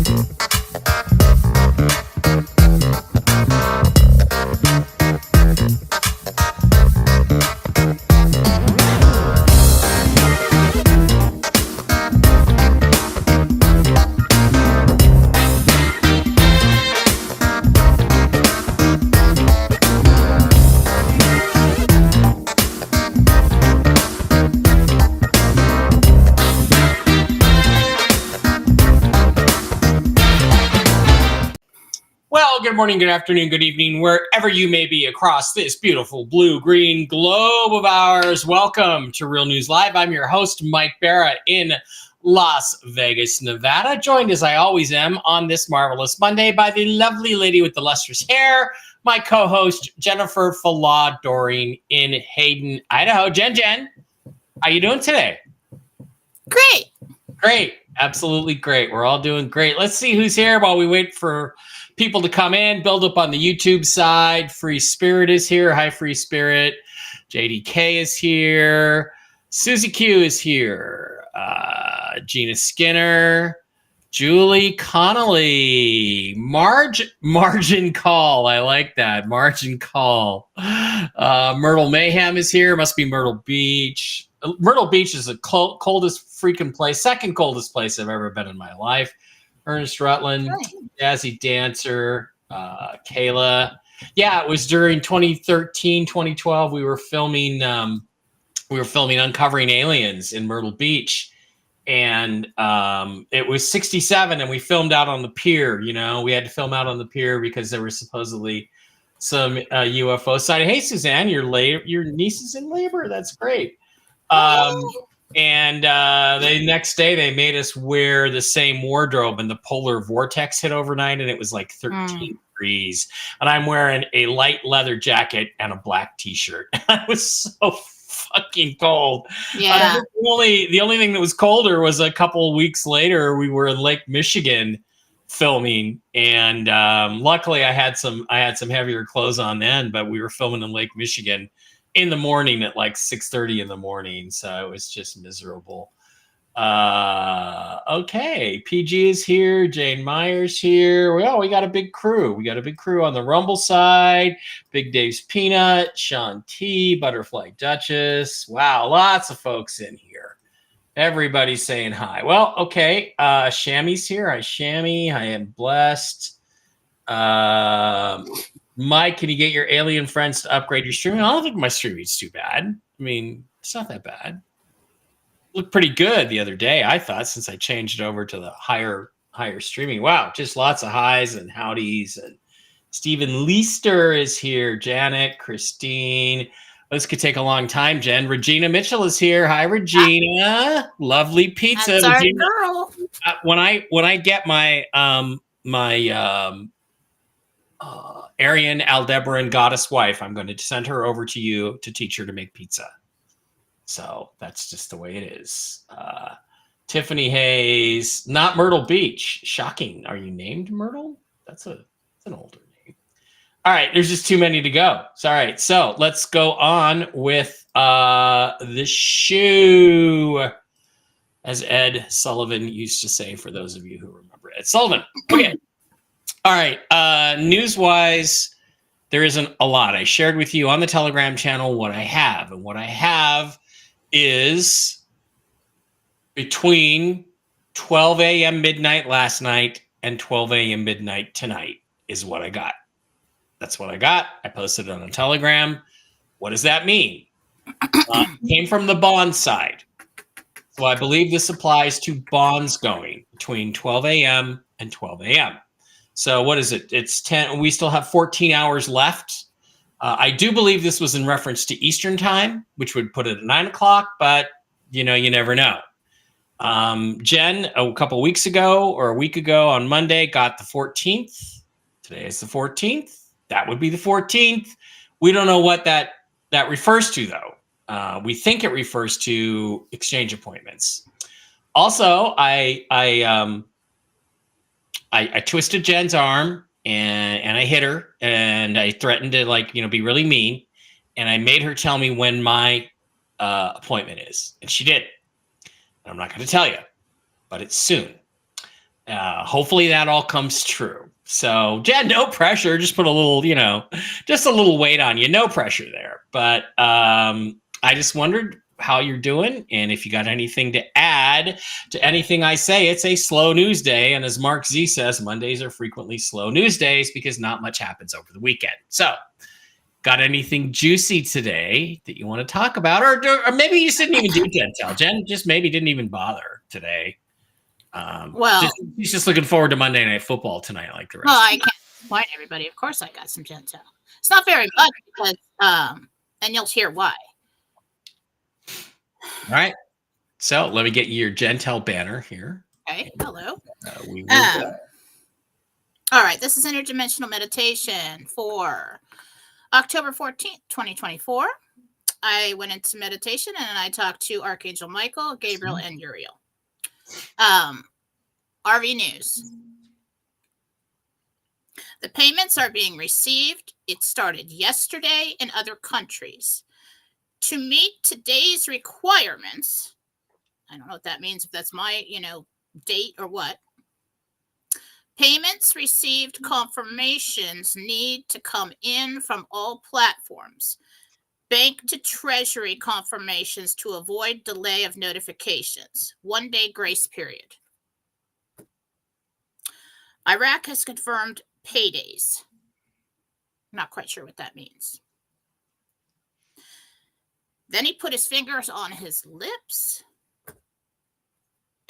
Good morning, good afternoon, good evening, wherever you may be across this beautiful blue-green globe of ours. Welcome to Real News Live. I'm your host, Mike Barra, in Las Vegas, Nevada, joined as I always am on this marvelous Monday by the lovely lady with the lustrous hair, my co-host, Jennifer Falah-Doring in Hayden, Idaho. Jen, how you doing today? Great. Absolutely great. We're all doing great. Let's see who's here while we wait for people to come in, build up on the YouTube side. Free Spirit is here. Hi, Free Spirit. JDK is here. Susie Q is here. Gina Skinner. Julie Connolly. Margin Call. I like that. Margin Call. Myrtle Mayhem is here. Must be Myrtle Beach. Myrtle Beach is the coldest freaking place. Second coldest place I've ever been in my life. Ernest Rutland, Jazzy Dancer, Kayla. Yeah, it was during 2013, 2012. We were filming Uncovering Aliens in Myrtle Beach. And it was 67 and we filmed out on the pier. You know, we had to film out on the pier because there was supposedly some UFO sighting. Hey, Suzanne, your niece is in labor. That's great. And the next day they made us wear the same wardrobe, and the polar vortex hit overnight, and it was like 13 degrees. And I'm wearing a light leather jacket and a black T-shirt. I was so fucking cold. Yeah. The only thing that was colder was a couple of weeks later we were in Lake Michigan filming, and luckily I had some heavier clothes on then, but we were filming in Lake Michigan in the morning at like 6:30 in the morning, so it was just miserable. Okay, PG is here, Jane Myers here. Well, we got a big crew. We got a big crew on the Rumble side. Big Dave's Peanut, Sean T, Butterfly Duchess. Wow, lots of folks in here. Everybody's saying hi. Well, okay. Shammy's here. Hi, Shammy. I am blessed. Mike, can you get your alien friends to upgrade your streaming? I don't think my streaming's too bad. I mean, it's not that bad. Looked pretty good the other day, I thought, since I changed it over to the higher streaming. Wow, just lots of highs and howdies. And Stephen Leister is here. Janet, Christine. This could take a long time, Jen. Regina Mitchell is here. Hi, Regina. Lovely pizza. That's our Regina, girl. When I get my Arian Aldebaran goddess wife, I'm going to send her over to you to teach her to make pizza. So that's just the way it is. Tiffany Hayes, not Myrtle Beach. Shocking. Are you named Myrtle? That's an older name. All right, there's just too many to go. So, all right, so let's go on with the shoe, as Ed Sullivan used to say, for those of you who remember Ed Sullivan. Okay. All right. News-wise, there isn't a lot. I shared with you on the Telegram channel what I have. And what I have is between 12 a.m. midnight last night and 12 a.m. midnight tonight is what I got. That's what I got. I posted it on the Telegram. What does that mean? Came from the bond side. So I believe this applies to bonds going between 12 a.m. and 12 a.m. So what is it? It's 10. We still have 14 hours left. I do believe this was in reference to Eastern time, which would put it at 9 o'clock, but you never know. Jen, a couple weeks ago or a week ago on Monday, got the 14th. Today is the 14th. That would be the 14th. We don't know what that refers to, though. We think it refers to exchange appointments. Also, I twisted Jen's arm and I hit her and I threatened to be really mean, and I made her tell me when my appointment is, and she did. And I'm not going to tell you, but it's soon. Hopefully that all comes true. So, Jen, no pressure. Just put a little, just a little weight on you. No pressure there. But I just wondered how you're doing, and if you got anything to add to anything I say. It's a slow news day, and as Mark Z says, Mondays are frequently slow news days because not much happens over the weekend. So, got anything juicy today that you want to talk about, or maybe you just didn't even do Jentel. Jen just maybe didn't even bother today. Well, he's just looking forward to Monday Night Football tonight, like the rest. Well, I can't disappoint everybody. Of course, I got some Jentel. It's not very much because, and you'll hear why. All right. So let me get your Jentel banner here. Okay. Hello. All right. This is Interdimensional Meditation for October 14th, 2024. I went into meditation and I talked to Archangel Michael, Gabriel, and Uriel. RV News. The payments are being received. It started yesterday in other countries. To meet today's requirements, I don't know what that means, if that's my, date or what. Payments received confirmations need to come in from all platforms. Bank to Treasury confirmations to avoid delay of notifications. 1-day grace period. Iraq has confirmed paydays. I'm not quite sure what that means. Then he put his fingers on his lips,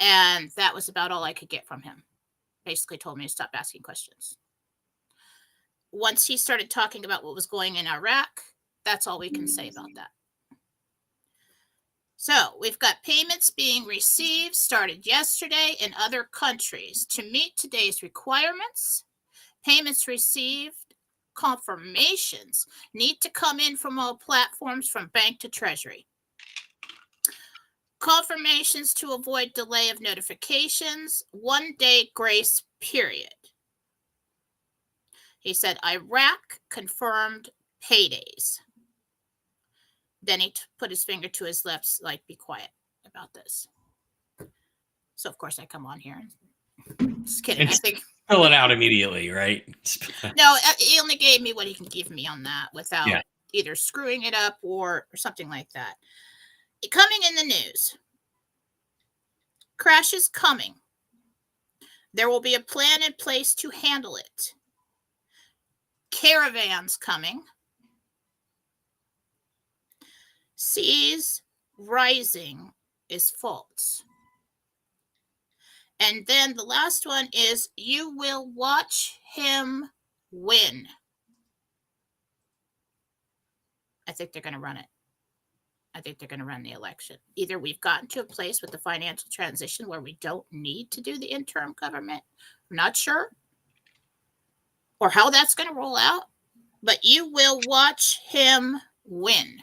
and that was about all I could get from him. Basically told me to stop asking questions. Once he started talking about what was going in Iraq, that's all we can say about that. So we've got payments being received, started yesterday in other countries. To meet today's requirements, payments received, confirmations need to come in from all platforms from bank to treasury. Confirmations to avoid delay of notifications, 1-day grace period. He said Iraq confirmed paydays. Then he put his finger to his lips, like, be quiet about this. So, of course, I come on here. Just kidding. I think fill it out immediately, right? No, he only gave me what he can give me on that without either screwing it up or something like that. Coming in the news. Crash is coming. There will be a plan in place to handle it. Caravans coming. Seas rising is false. And then the last one is you will watch him win. I think they're going to run it. I think they're going to run the election. Either we've gotten to a place with the financial transition where we don't need to do the interim government. I'm not sure. Or how that's going to roll out. But you will watch him win.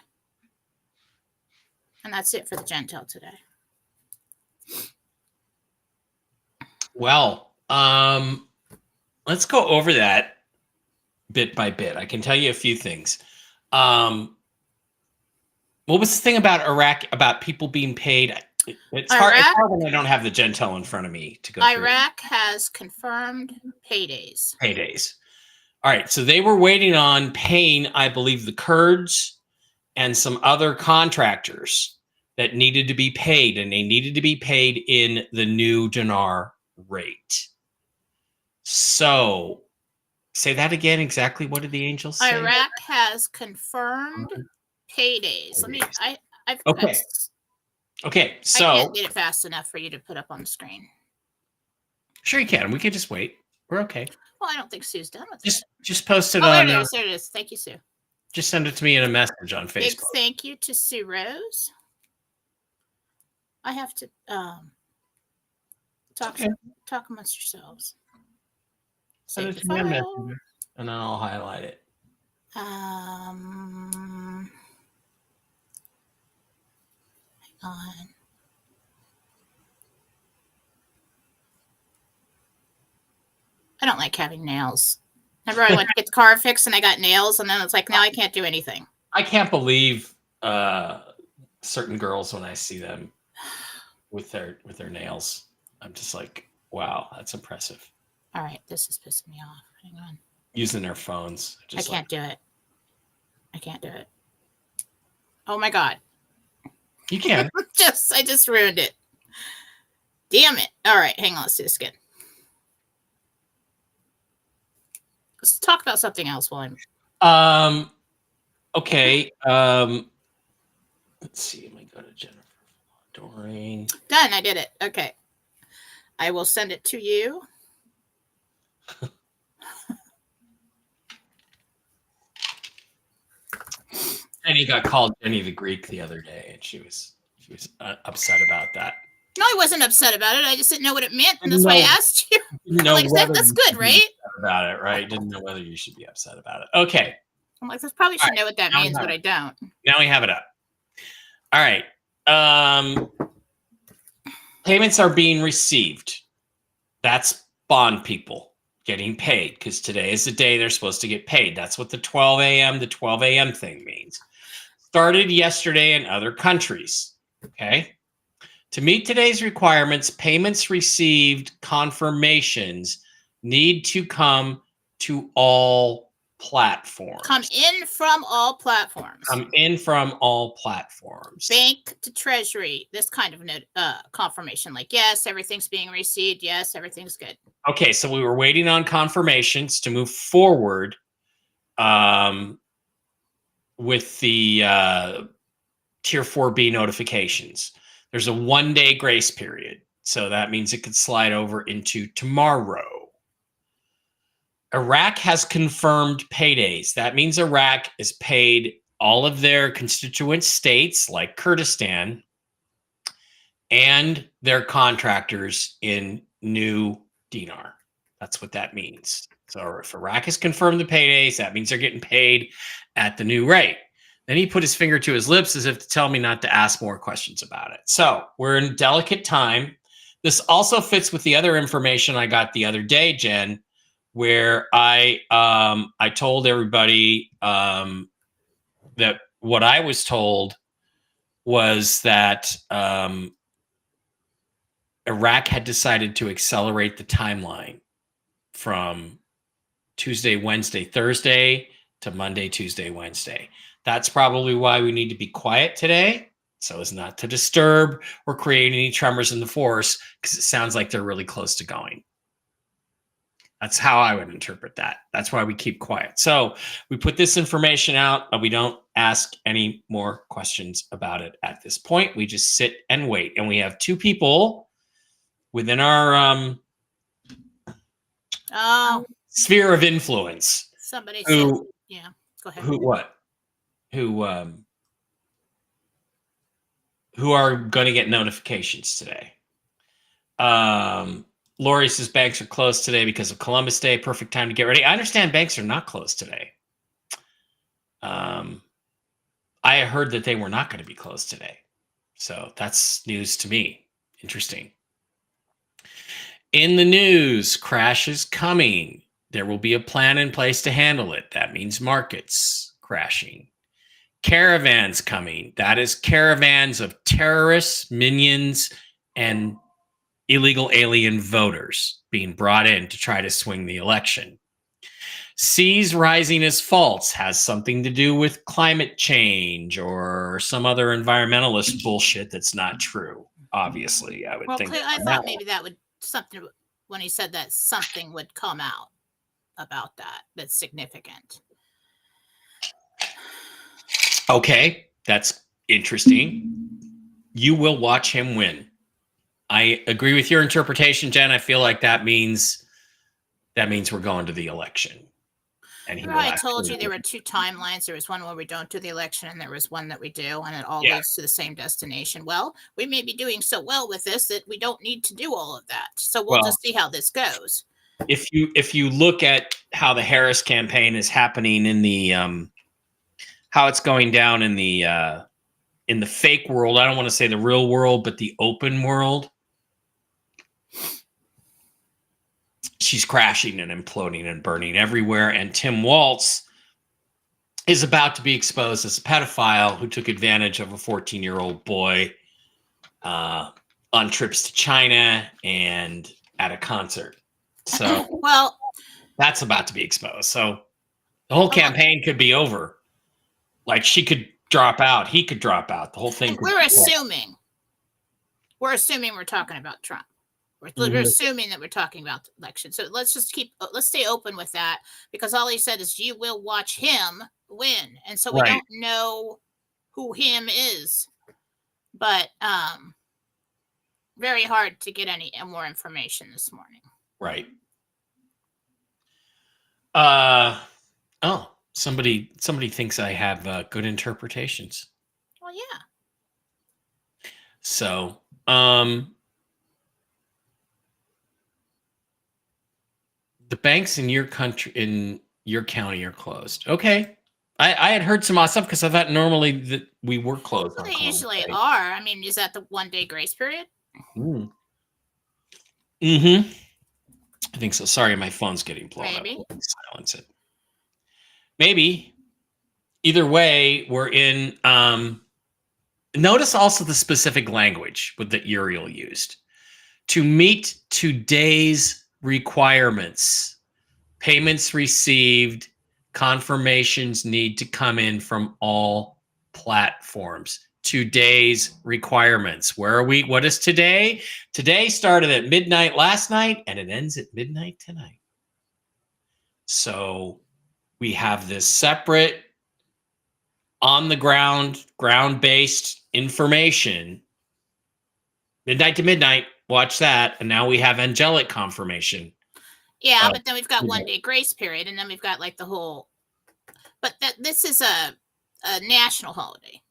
And that's it for the Jentel today. Well, let's go over that bit by bit. I can tell you a few things. What was the thing about Iraq, about people being paid? It's hard when I don't have the Jentel in front of me to go through. Iraq has confirmed paydays. All right, so they were waiting on paying, I believe, the Kurds and some other contractors that needed to be paid, and they needed to be paid in the new dinar rate. So, say that again. Exactly what did the angels say? Iraq has confirmed paydays. Okay, so I can't get it fast enough for you to put up on the screen. Sure you can. We can just wait. We're okay. Well, I don't think Sue's done with it. Just post it on. There it is. Thank you, Sue. Just send it to me in a message on Facebook. Big thank you to Sue Rose. I have to talk amongst yourselves. Send it to me in a message, and then I'll highlight it. Hang on. I don't like having nails. Remember, I went to get the car fixed and I got nails, and then it's like, now I can't do anything. I can't believe certain girls when I see them with their nails. I'm just like, Wow, that's impressive. All right, this is pissing me off. Hang on. Using their phones. I can't do it. I can't do it. Oh my God. You can. I just ruined it. Damn it. All right, hang on. Let's do this again. Let's talk about something else while I'm. Okay. Let's see. Let me go to Jennifer. Doreen. Done. I did it. Okay. I will send it to you. Jenny got called Jenny the Greek the other day, and she was upset about that. No, I wasn't upset about it. I just didn't know what it meant, and that's why I asked you. Like, that's good, right? About it, right? Didn't know whether you should be upset about it. Okay. I'm like, this probably should know what that means, but I don't. Now we have it up. All right. Payments are being received. That's bond people getting paid, because today is the day they're supposed to get paid. That's what the 12 a.m. to 12 a.m. thing means. Started yesterday in other countries. Okay. To meet today's requirements, payments received confirmations need to come to all platforms. Come in from all platforms. Come in from all platforms. Bank to treasury. This kind of confirmation, like, yes, everything's being received. Yes, everything's good. Okay, so we were waiting on confirmations to move forward with the Tier 4B notifications. There's a 1-day grace period, so that means it could slide over into tomorrow. Iraq has confirmed paydays. That means Iraq is paid all of their constituent states, like Kurdistan, and their contractors in new dinar. That's what that means. So if Iraq has confirmed the paydays, that means they're getting paid at the new rate. Then he put his finger to his lips as if to tell me not to ask more questions about it. So we're in delicate time. This also fits with the other information I got the other day, Jen, where I told everybody that what I was told was that Iraq had decided to accelerate the timeline from Tuesday, Wednesday, Thursday to Monday, Tuesday, Wednesday. That's probably why we need to be quiet today, so as not to disturb or create any tremors in the force, because it sounds like they're really close to going. That's how I would interpret that. That's why we keep quiet. So we put this information out, but we don't ask any more questions about it at this point. We just sit and wait. And we have 2 people within our sphere of influence. Somebody said, yeah, go ahead. Who are going to get notifications today. Lori says banks are closed today because of Columbus Day. Perfect time to get ready. I understand banks are not closed today. I heard that they were not going to be closed today. So that's news to me. Interesting. In the news, crash is coming. There will be a plan in place to handle it. That means markets crashing. Caravans coming. That is caravans of terrorists, minions, and illegal alien voters being brought in to try to swing the election. Seas rising as faults has something to do with climate change or some other environmentalist bullshit that's not true. Obviously, I would think. I thought maybe that would something when he said that something would come out about that that's significant. Okay, that's interesting. You will watch him win. I agree with your interpretation, Jen. I feel like that means we're going to the election. And I told you there were 2 timelines. There was one where we don't do the election, and there was one that we do, and it all leads to the same destination. Well, we may be doing so well with this that we don't need to do all of that. So we'll just see how this goes. If you look at how the Harris campaign is happening in the how it's going down in the fake world, I don't want to say the real world, but the open world, she's crashing and imploding and burning everywhere. And Tim Walz is about to be exposed as a pedophile who took advantage of a 14-year-old boy on trips to China and at a concert. So well, that's about to be exposed. So the whole campaign could be over. Like she could drop out, he could drop out. The whole thing. And we're assuming we're talking about Trump. We're assuming that we're talking about the election. So let's stay open with that, because all he said is you will watch him win. And so we don't know who him is. But very hard to get any more information this morning. Right. Somebody thinks I have good interpretations. Well, yeah. So, the banks in your county are closed. Okay. I had heard some odd stuff because I thought normally that we were closed. Well, they usually are. I mean, is that the 1-day grace period? I think so. Sorry, my phone's getting blown up. Silence it. Maybe. Either way, we're in. Notice also the specific language that Uriel used. To meet today's requirements, payments received, confirmations need to come in from all platforms. Today's requirements. Where are we? What is today? Today started at midnight last night and it ends at midnight tonight. So we have this separate on the ground-based information. Midnight to midnight. Watch that. And now we have angelic confirmation. Yeah, but then we've got 1-day grace period, and then we've got like the whole. But this is a national holiday,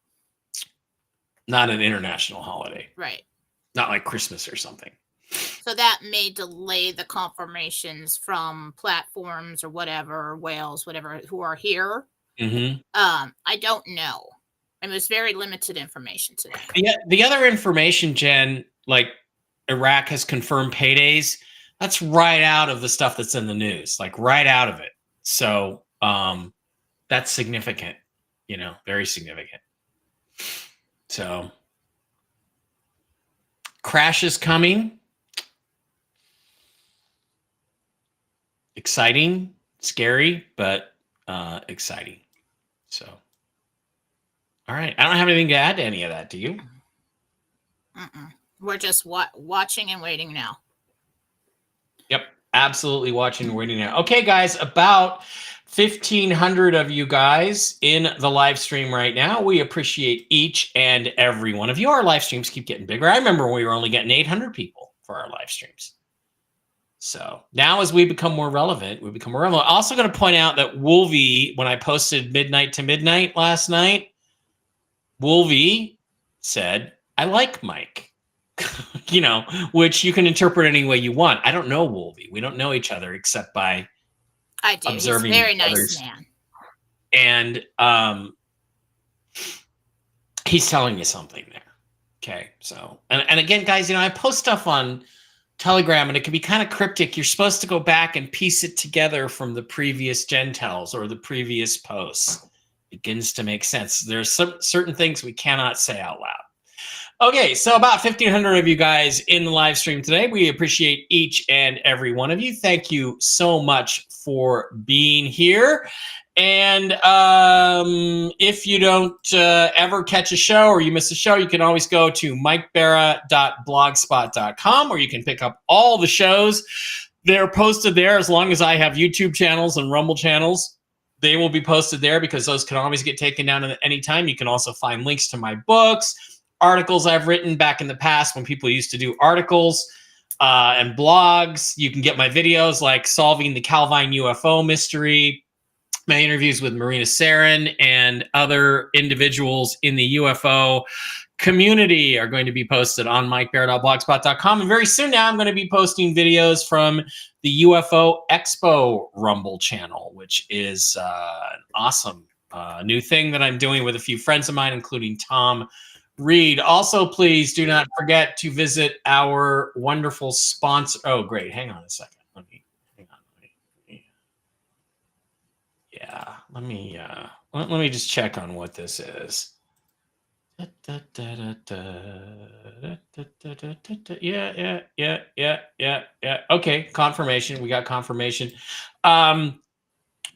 not an international holiday, right? Not like Christmas or something. So that may delay the confirmations from platforms or whatever, whales, whatever, who are here. I don't know. I mean, it was very limited information today. Yeah, the other information, Jen, like Iraq has confirmed paydays. That's right out of the stuff that's in the news, like right out of it. So that's significant, very significant. So crash is coming. Exciting, scary, but exciting. So, all right. I don't have anything to add to any of that. Do you? We're just watching and waiting now. Yep. Absolutely watching and waiting now. Okay, guys, about 1,500 of you guys in the live stream right now. We appreciate each and every one of you. Our live streams keep getting bigger. I remember when we were only getting 800 people for our live streams. So now as we become more relevant, Also going to point out that Wolvie, when I posted midnight to midnight last night, Wolvie said, I like Mike, which you can interpret any way you want. I don't know Wolvie. We don't know each other except by observing. He's a very nice man. And he's telling you something there. Okay. So, and again, guys, I post stuff on Telegram and it can be kind of cryptic. You're supposed to go back and piece it together from the previous Gentels or the previous posts. It begins to make sense. There's some certain things we cannot say out loud. Okay, so about 1,500 of you guys in the live stream today. We appreciate each and every one of you. Thank you so much for being here. And if you don't ever catch a show or you miss a show, you can always go to mikebera.blogspot.com where you can pick up all the shows. They're posted there as long as I have YouTube channels and Rumble channels. They will be posted there because those can always get taken down at any time. You can also find links to my books, articles I've written back in the past when people used to do articles and blogs. You can get my videos like Solving the Calvine UFO Mystery, my interviews with Marina Sarin and other individuals in the UFO community are going to be posted on mikebera.blogspot.com. And very soon now I'm going to be posting videos from the UFO Expo Rumble channel, which is an awesome new thing that I'm doing with a few friends of mine, including Tom Reed. Also, please do not forget to visit our wonderful sponsor. Oh, great. Hang on a second. Let me just check on what this is. Yeah. Okay, confirmation. We got confirmation.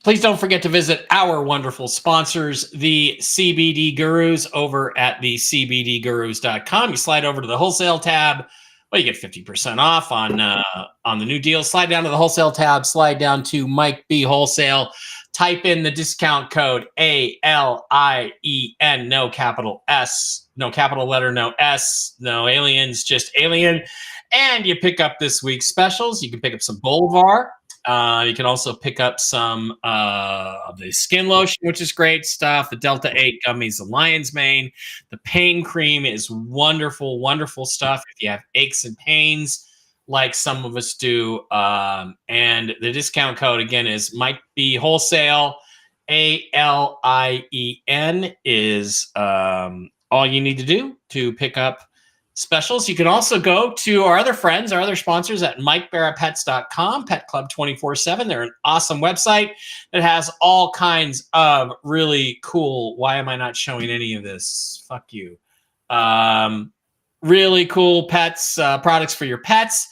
Please don't forget to visit our wonderful sponsors, the CBD Gurus, over at the cbdgurus.com. You slide over to the wholesale tab. Well, you get 50% off on the new deal. Slide down to the wholesale tab. Slide down to Mike B Wholesale. Type in the discount code ALIEN. No capital S, no capital letter, no S, no aliens, just alien. And you pick up this week's specials. You can pick up some Bolivar. You can also pick up some of the skin lotion, which is great stuff. The Delta 8 gummies, the lion's mane. The pain cream is wonderful, wonderful stuff if you have aches and pains like some of us do. And the discount code, again, is Mike B Wholesale. ALIEN is all you need to do to pick up specials. You can also go to our other friends, our other sponsors at MikeBarraPets.com, Pet Club 24/7. They're an awesome website that has all kinds of really cool. Why am I not showing any of this? Fuck you. Really cool pets, products for your pets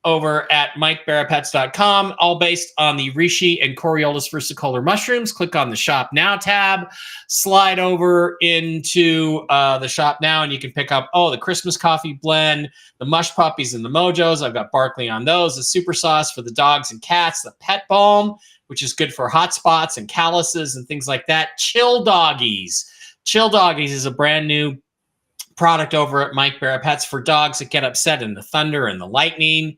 over at MikeBarraPets.com, all based on the Reishi and Coriolis versicolor mushrooms. Click on the Shop Now tab, slide over into the Shop Now, and you can pick up, the Christmas coffee blend, the Mush Puppies and the Mojos. I've got Barkley on those, the super sauce for the dogs and cats, the Pet Balm, which is good for hot spots and calluses and things like that. Chill Doggies. Chill Doggies is a brand new product over at Mike Barra Pets for dogs that get upset in the thunder and the lightning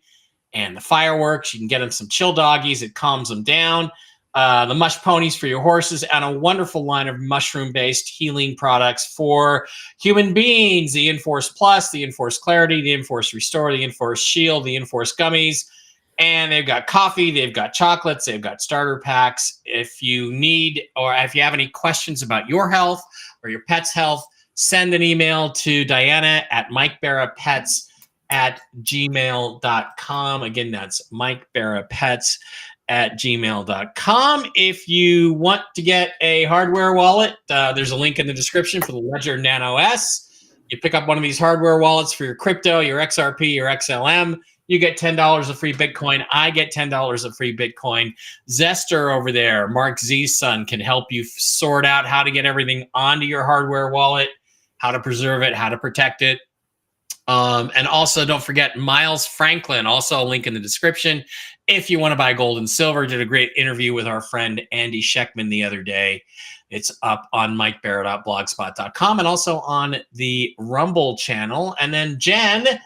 and the fireworks. You can get them some Chill Doggies. It calms them down. The Mush Ponies for your horses, and a wonderful line of mushroom-based healing products for human beings. The Enforce Plus, the Enforce Clarity, the Enforce Restore, the Enforce Shield, the Enforce Gummies. And they've got coffee, they've got chocolates, they've got starter packs. If you need, or if you have any questions about your health or your pet's health, send an email to Diana at MikeBarraPets@gmail.com. Again, that's MikeBarraPets@gmail.com. If you want to get a hardware wallet, there's a link in the description for the Ledger Nano S. You pick up one of these hardware wallets for your crypto, your XRP, your XLM. You get $10 of free Bitcoin. I get $10 of free Bitcoin. Zester over there, Mark Z's son, can help you sort out how to get everything onto your hardware wallet, how to preserve it, how to protect it. And also, don't forget Miles Franklin, also a link in the description. If you want to buy gold and silver, did a great interview with our friend Andy Scheckman the other day. It's up on MikeBarra.blogspot.com and also on the Rumble channel. And then, Jen,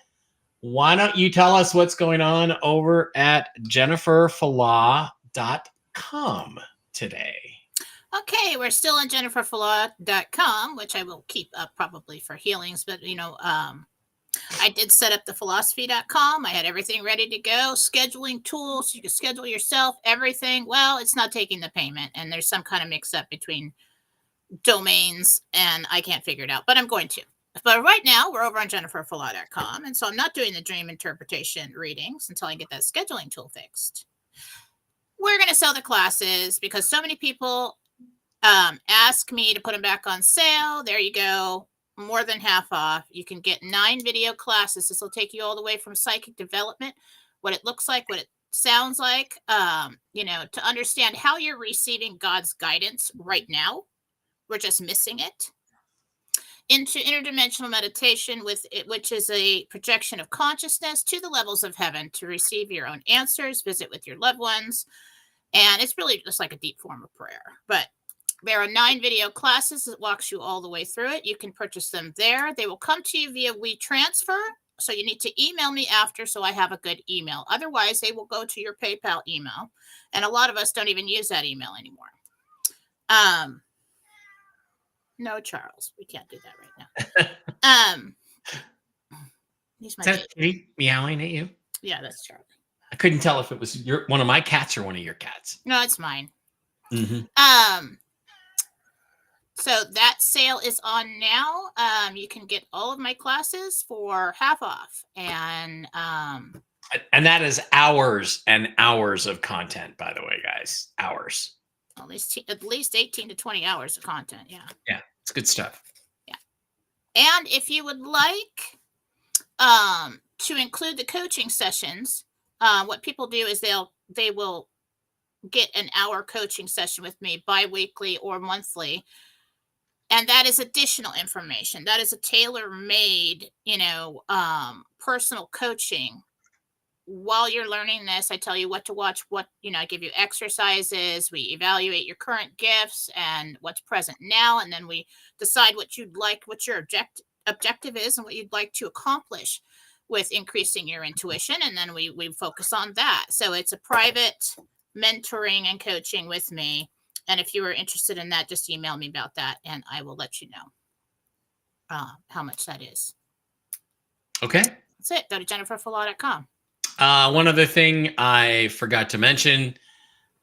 why don't you tell us what's going on over at JenniferFalah.com today? Okay, we're still on JenniferFalah.com, which I will keep up probably for healings, but I did set up the philosophy.com. I had everything ready to go. Scheduling tools, you can schedule yourself, everything. Well, it's not taking the payment, and there's some kind of mix up between domains, and I can't figure it out, but I'm going to. But right now, we're over on JenniferFalah.com, and so I'm not doing the dream interpretation readings until I get that scheduling tool fixed. We're going to sell the classes because so many people ask me to put them back on sale. There you go. More than half off. You can get 9 video classes. This will take you all the way from psychic development, what it looks like, what it sounds like, to understand how you're receiving God's guidance right now. We're just missing it. Into interdimensional meditation, which is a projection of consciousness to the levels of heaven to receive your own answers, visit with your loved ones. And it's really just like a deep form of prayer. But there are 9 video classes that walks you all the way through it. You can purchase them there. They will come to you via WeTransfer. So you need to email me after so I have a good email. Otherwise, they will go to your PayPal email. And a lot of us don't even use that email anymore. No, Charles, we can't do that right now. Is that kitty meowing at you? Yeah, that's Charlie. I couldn't tell if it was one of my cats or one of your cats. No, it's mine. Mm-hmm. So that sale is on now. You can get all of my classes for half off, and that is hours and hours of content, by the way, guys. Hours. At least 18 to 20 hours of content. Yeah. Yeah, it's good stuff. Yeah. And if you would like to include the coaching sessions, what people do is they will get an hour coaching session with me bi-weekly or monthly. And that is additional information. That is a tailor-made, personal coaching. While you're learning this, I tell you what to watch, I give you exercises, we evaluate your current gifts and what's present now, and then we decide what you'd like, what your objective is, and what you'd like to accomplish with increasing your intuition, and then we focus on that. So it's a private mentoring and coaching with me. And if you are interested in that, just email me about that, and I will let you know how much that is. Okay. That's it. Go to jenniferfullaw.com. One other thing I forgot to mention.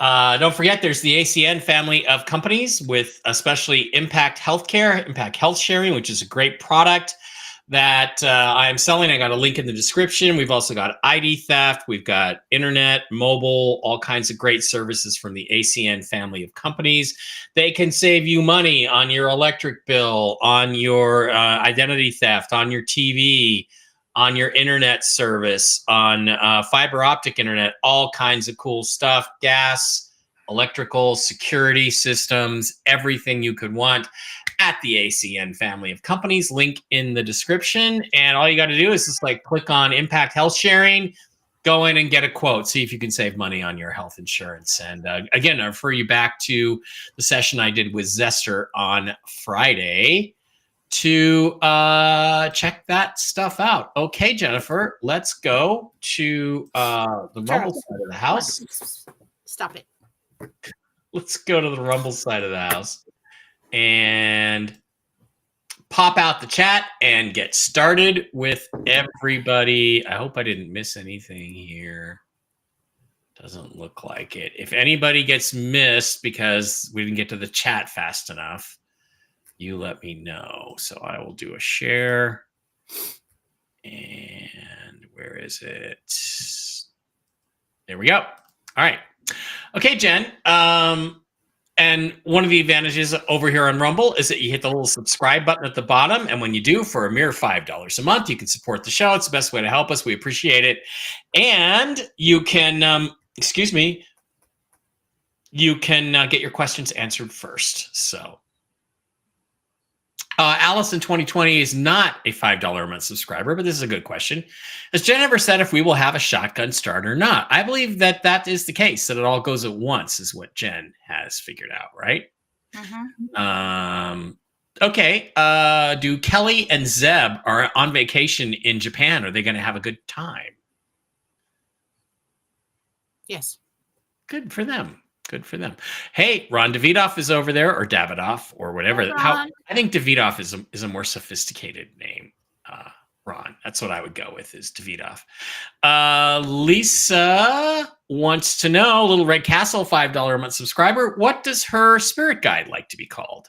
Don't forget, there's the ACN family of companies with especially Impact Healthcare, Impact Health Sharing, which is a great product that I am selling. I got a link in the description. We've also got ID theft. We've got internet, mobile, all kinds of great services from the ACN family of companies. They can save you money on your electric bill, on your identity theft, on your TV, on your internet service, on fiber optic internet, all kinds of cool stuff, gas, electrical, security systems, everything you could want at the ACN family of companies. Link in the description. And all you got to do is just click on Impact Health Sharing, go in and get a quote, see if you can save money on your health insurance. And again, I refer you back to the session I did with Zester on Friday to check that stuff out. Okay, Jennifer, let's go to the Rumble side of the house. Stop it. Let's go to the Rumble side of the house and pop out the chat and get started with everybody. I hope I didn't miss anything here. Doesn't look like it. If anybody gets missed because we didn't get to the chat fast enough, you let me know. So I will do a share. And where is it? There we go. All right. Okay, Jen. And one of the advantages over here on Rumble is that you hit the little subscribe button at the bottom. And when you do, for a mere $5 a month, you can support the show. It's the best way to help us. We appreciate it. And you can, you can get your questions answered first. So Alice in 2020 is not a $5 a month subscriber, but this is a good question. Has Jen ever said if we will have a shotgun start or not? I believe that that is the case, that it all goes at once is what Jen has figured out, right? Mm-hmm. Okay. Do Kelly and Zeb are on vacation in Japan? Are they going to have a good time? Yes. Good for them. Good for them. Hey, Ron Davidoff is over there, or Davidoff, or whatever. Hi, I think Davidoff is a more sophisticated name. Ron, that's what I would go with, is Davidoff. Lisa wants to know, Little Red Castle, $5 a month subscriber, what does her spirit guide like to be called?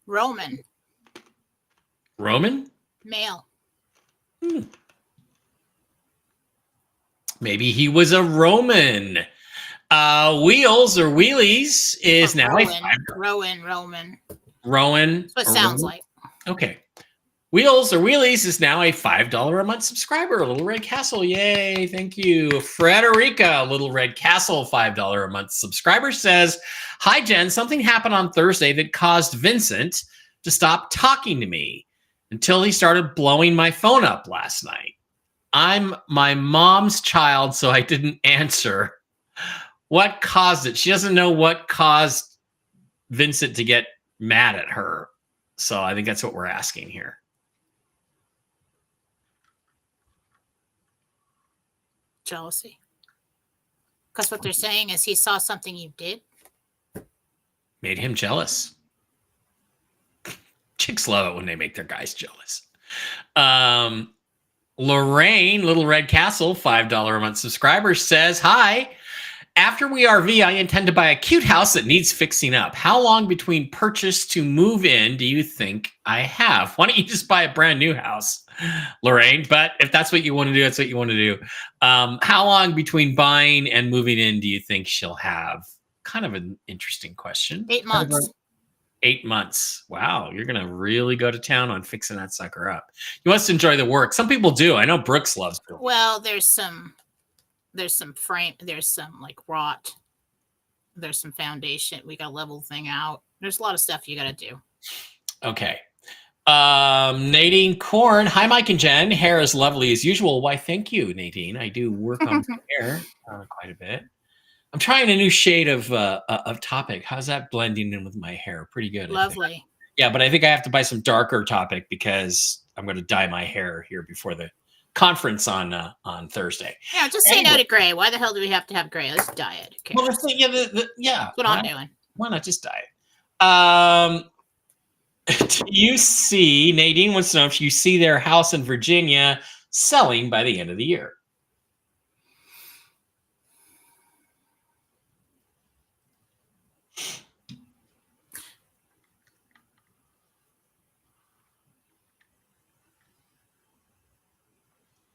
Roman. Roman? Male. Maybe he was a Roman. Wheels or Wheelies is now Rowan. Rowan. That's what it sounds like. Okay. Wheels or Wheelies is now a $5 a month subscriber. Little Red Castle, yay! Thank you, Frederica. Little Red Castle, $5 a month subscriber says, "Hi Jen, something happened on Thursday that caused Vincent to stop talking to me until he started blowing my phone up last night. I'm my mom's child, so I didn't answer. What caused it?" She doesn't know what caused Vincent to get mad at her. So I think that's what we're asking here. Jealousy. Because what they're saying is he saw something you did. Made him jealous. Chicks love it when they make their guys jealous. Lorraine, Little Red Castle, $5 a month subscriber says, "Hi, After we RV, I intend to buy a cute house that needs fixing up. How long between purchase to move in do you think I have? Why don't you just buy a brand new house, Lorraine? But if that's what you want to do, that's what you want to do. How long between buying and moving in do you think she'll have? Kind of an interesting question. 8 months. 8 months. Wow, you're going to really go to town on fixing that sucker up. You must enjoy the work. Some people do. I know Brooks loves it. Well, there's some frame, there's some like wrought, there's some foundation. We got to level the thing out. There's a lot of stuff you got to do. Okay. Nadine Korn. Hi, Mike and Jen. Hair is lovely as usual. Why, thank you, Nadine. I do work on my hair quite a bit. I'm trying a new shade of Topic. How's that blending in with my hair? Pretty good. Lovely. Yeah, but I think I have to buy some darker Topic because I'm going to dye my hair here before the conference on Thursday. Yeah, just say no to gray. Why the hell do we have to have gray? Let's dye it. Okay. Well, that's what I'm doing. Why not just dye it? Do you see, Nadine wants to know if you see their house in Virginia selling by the end of the year.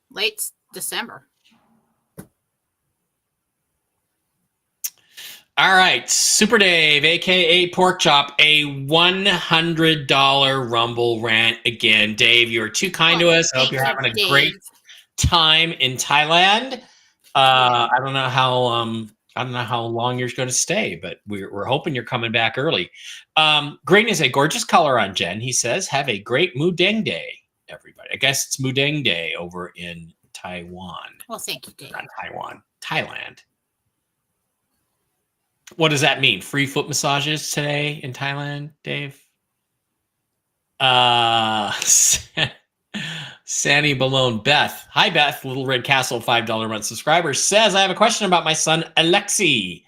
Late December. All right, Super Dave, aka Pork Chop, a $100 Rumble rant again. Dave, you are too kind to us. I hope you're having a great time in Thailand. I don't know how long you're going to stay, but we're hoping you're coming back early. Green is a gorgeous color on Jen. He says, "Have a great Mudeng Day, everybody." I guess it's Mudeng Day over in Taiwan. Well, thank you, Dave. Not Taiwan, Thailand. What does that mean? Free foot massages today in Thailand, Dave? Sandy Balone. Beth. Hi, Beth. Little Red Castle, $5 a month subscriber, says, I have a question about my son, Alexi.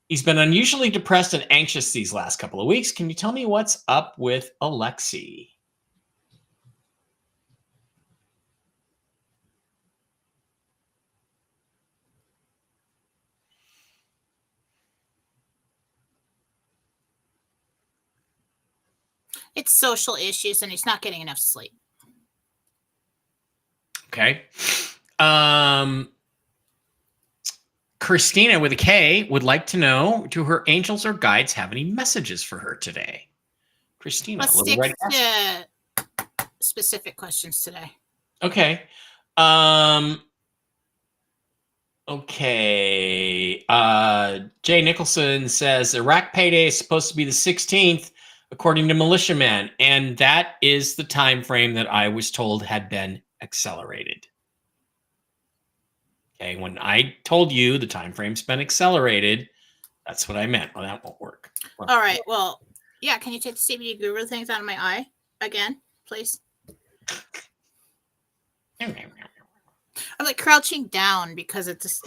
He's been unusually depressed and anxious these last couple of weeks. Can you tell me what's up with Alexi? It's social issues, and he's not getting enough sleep. Okay. Christina with a K would like to know, do her angels or guides have any messages for her today? Christina. Let's stick to specific questions today. Okay. Okay. Jay Nicholson says Iraq payday is supposed to be the 16th, according to Militiaman, and that is the time frame that I was told had been accelerated. Okay, when I told you the time frame's been accelerated, that's what I meant. Well, that won't work. Well, all right. Well, yeah. Can you take the CBD guru things out of my eye again, please? I'm like crouching down because it just.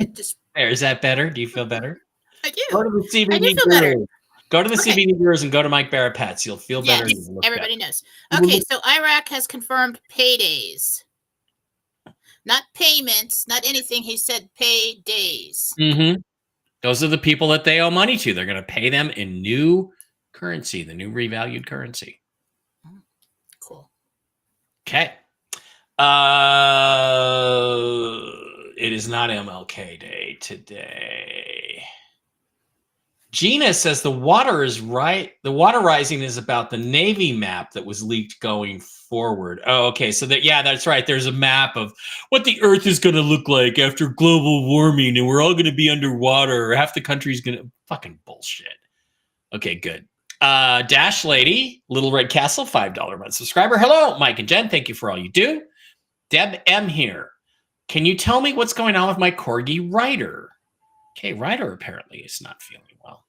There, is that better? Do you feel better? I do. Go to the CBD I do feel better. Go to the CBD gurus and go to Mike Barrett Pets. You'll feel better. Yes, everybody knows. Okay, so Iraq has confirmed paydays. Not payments, not anything. He said paydays. Mm-hmm. Those are the people that they owe money to. They're going to pay them in new currency, the new revalued currency. Cool. Okay. It is not MLK Day today. Gina says the water is right. The water rising is about the Navy map that was leaked going forward. Oh, okay. So that's right. There's a map of what the Earth is going to look like after global warming, and we're all going to be underwater, or half the country's going to fucking bullshit. Okay, good. Dash Lady, Little Red Castle, $5 a month subscriber. Hello, Mike and Jen. Thank you for all you do. Deb M here. Can you tell me what's going on with my corgi Ryder? Okay, Ryder apparently is not feeling well.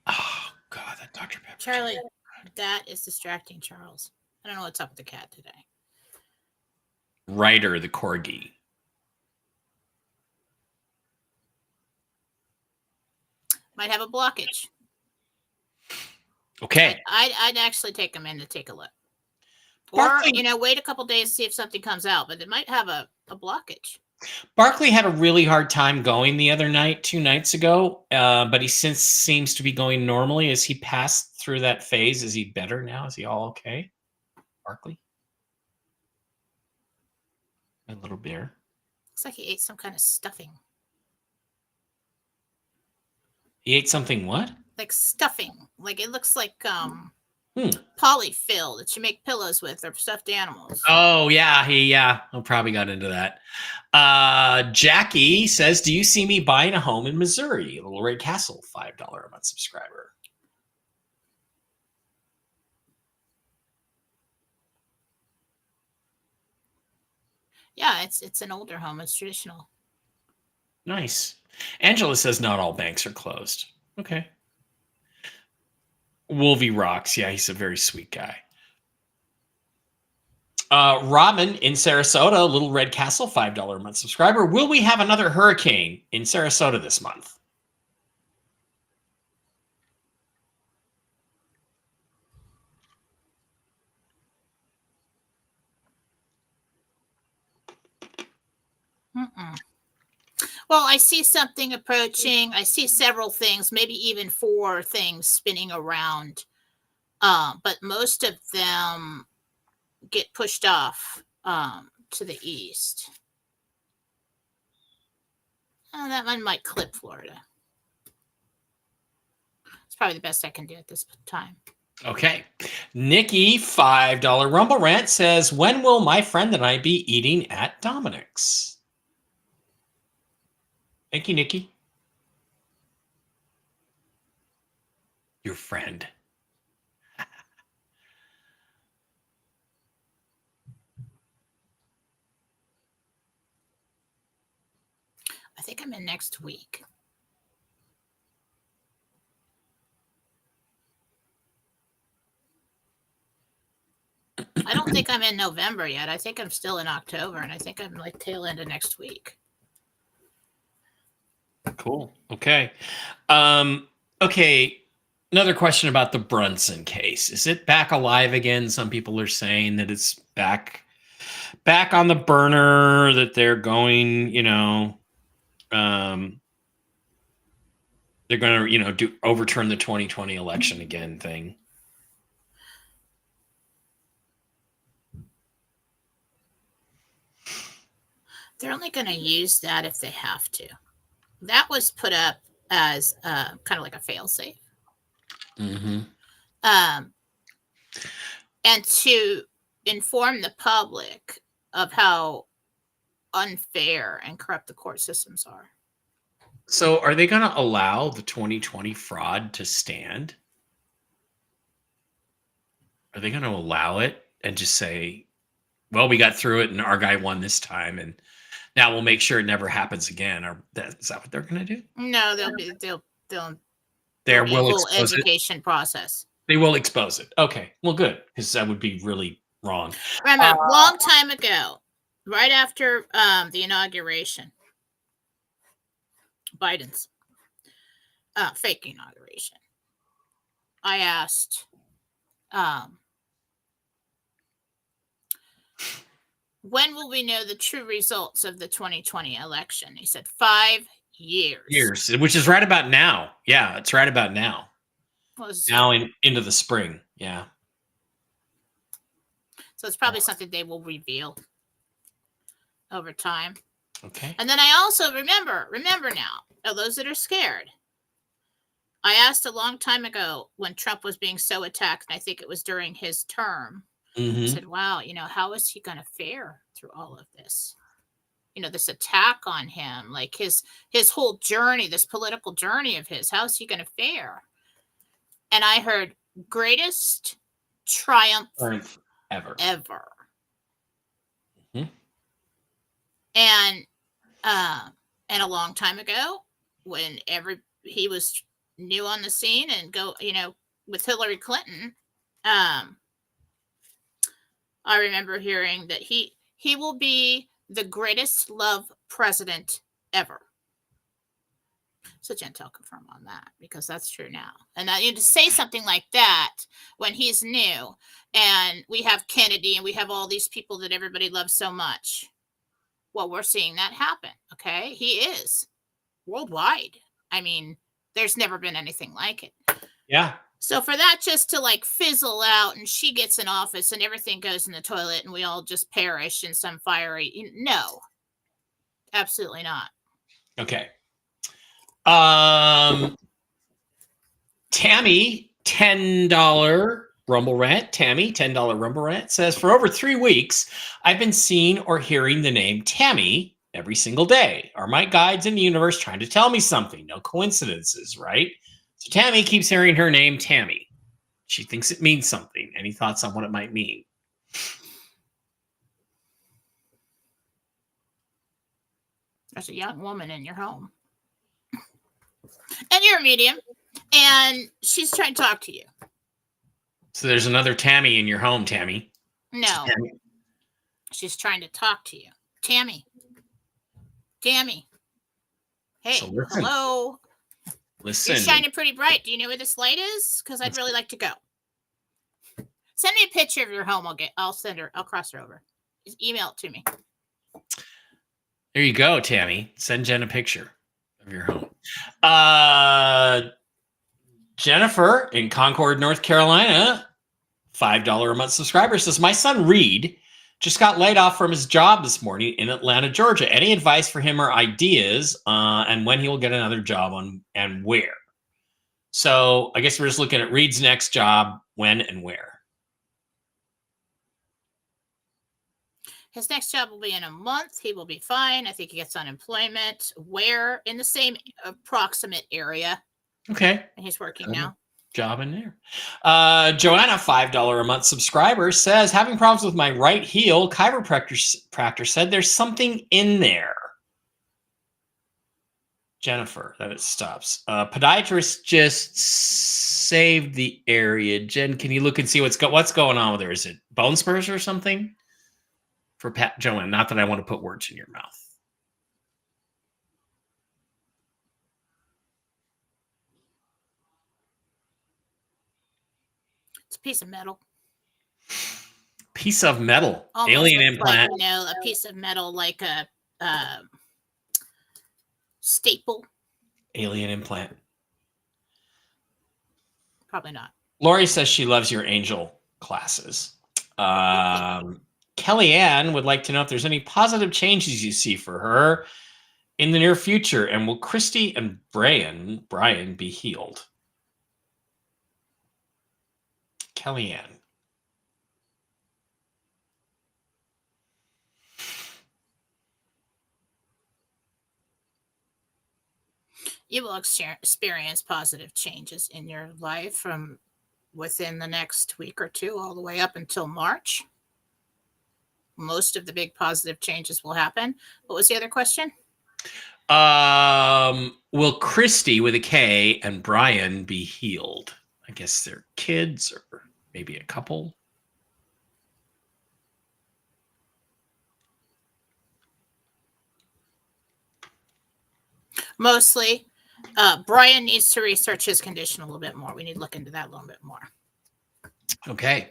Oh, God, that Dr. Pepper. Charlie, that is distracting Charles. I don't know what's up with the cat today. Ryder, the corgi. Might have a blockage. Okay. I'd actually take him in to take a look. Or, Barkley, wait a couple days to see if something comes out, but it might have a blockage. Barkley had a really hard time going the other night, 2 nights ago, but he since seems to be going normally. As he passed through that phase, is he better now? Is he all okay? Barkley? My little bear. Looks like he ate some kind of stuffing. He ate something what? Like stuffing. Like it looks like Hmm. polyfill that you make pillows with or stuffed animals. Oh, yeah. He probably got into that. Jackie says, do you see me buying a home in Missouri? Little Red Castle, $5 a month subscriber. Yeah, it's an older home. It's traditional. Nice. Angela says not all banks are closed. Okay. Wolvie rocks. Yeah, he's a very sweet guy. Robin in Sarasota, Little Red Castle, $5 a month subscriber. Will we have another hurricane in Sarasota this month? Mm-mm. Well, I see something approaching. I see several things, maybe even 4 things spinning around. But most of them get pushed off to the east. Oh, that one might clip Florida. It's probably the best I can do at this time. Okay. Nikki, $5 Rumble Rant says, when will my friend and I be eating at Dominic's? Thank you, Nikki. Your friend. I think I'm in next week. I don't think I'm in November yet. I think I'm still in October, and I think I'm like tail end of next week. Cool. Okay. Okay. Another question about the Brunson case. Is it back alive again? Some people are saying that it's back on the burner, that they're going, they're going to, do overturn the 2020 election again thing. They're only going to use that if they have to. That was put up as kind of like a fail-safe. Mm-hmm. And to inform the public of how unfair and corrupt the court systems are. So are they going to allow the 2020 fraud to stand? Are they going to allow it and just say, well, we got through it and our guy won this time, and now we'll make sure it never happens again? Or is that what they're going to do? No, they'll They will a whole expose education process. They will expose it. Okay, well, good, because that would be really wrong. Remember, a long time ago, right after the inauguration, Biden's fake inauguration, I asked, when will we know the true results of the 2020 election? He said 5 years. Which is right about now. Yeah, it's right about now. Now into the spring. Yeah. So it's probably something they will reveal over time. Okay. And then I also remember now, those that are scared. I asked a long time ago when Trump was being so attacked, and I think it was during his term. I said, wow, how is he going to fare through all of this? This attack on him, like his whole journey, this political journey of his, how is he going to fare? And I heard greatest triumph ever. Mm-hmm. And a long time ago, when he was new on the scene and with Hillary Clinton, I remember hearing that he will be the greatest love president ever. So Jentel confirm on that because that's true now. And that, to say something like that when he's new, and we have Kennedy and we have all these people that everybody loves so much. Well, we're seeing that happen. Okay, he is worldwide. I mean, there's never been anything like it. Yeah. So for that just to like fizzle out and she gets in office and everything goes in the toilet and we all just perish in some fiery, no, absolutely not. Okay. Tammy, $10 Rumble Rant. Tammy, $10 Rumble Rant says, for over 3 weeks, I've been seeing or hearing the name Tammy every single day. Are my guides in the universe trying to tell me something? No coincidences, right? So Tammy keeps hearing her name, Tammy. She thinks it means something. Any thoughts on what it might mean? There's a young woman in your home. And you're a medium. And she's trying to talk to you. So there's another Tammy in your home, Tammy. No. Tammy. She's trying to talk to you. Tammy. Tammy. Hey, So listen. hello. Listen. You're shining pretty bright. Do you know where this light is? Because I'd really like to go. Send me a picture of your home. I'll send her. I'll cross her over. Just email it to me. There you go, Tammy. Send Jen a picture of your home. Jennifer in Concord, North Carolina, $5 a month subscriber says, my son Reed just got laid off from his job this morning in Atlanta, Georgia. Any advice for him or ideas and when he will get another job and where? So I guess we're just looking at Reed's next job, when and where. His next job will be in a month. He will be fine. I think he gets unemployment. Where? In the same approximate area. Okay. And he's working now. Job in there. Joanna, $5 a month subscriber, says, having problems with my right heel. Chiropractor said there's something in there. Jennifer, that it stops. Podiatrist just saved the area. Jen, can you look and see what's going on with her? Is it bone spurs or something? For Joanna, not that I want to put words in your mouth. It's a piece of metal. Piece of metal. Almost Alien looks implant. like, a piece of metal like a staple. Alien implant. Probably not. Lori says she loves your angel classes. Kellyanne would like to know if there's any positive changes you see for her in the near future, and will Christy and Brian be healed? Kellyanne. You will experience positive changes in your life from within the next week or two, all the way up until March. Most of the big positive changes will happen. What was the other question? Will Christy with a K and Brian be healed? I guess they're kids or maybe a couple. Mostly. Brian needs to research his condition a little bit more. We need to look into that a little bit more. Okay.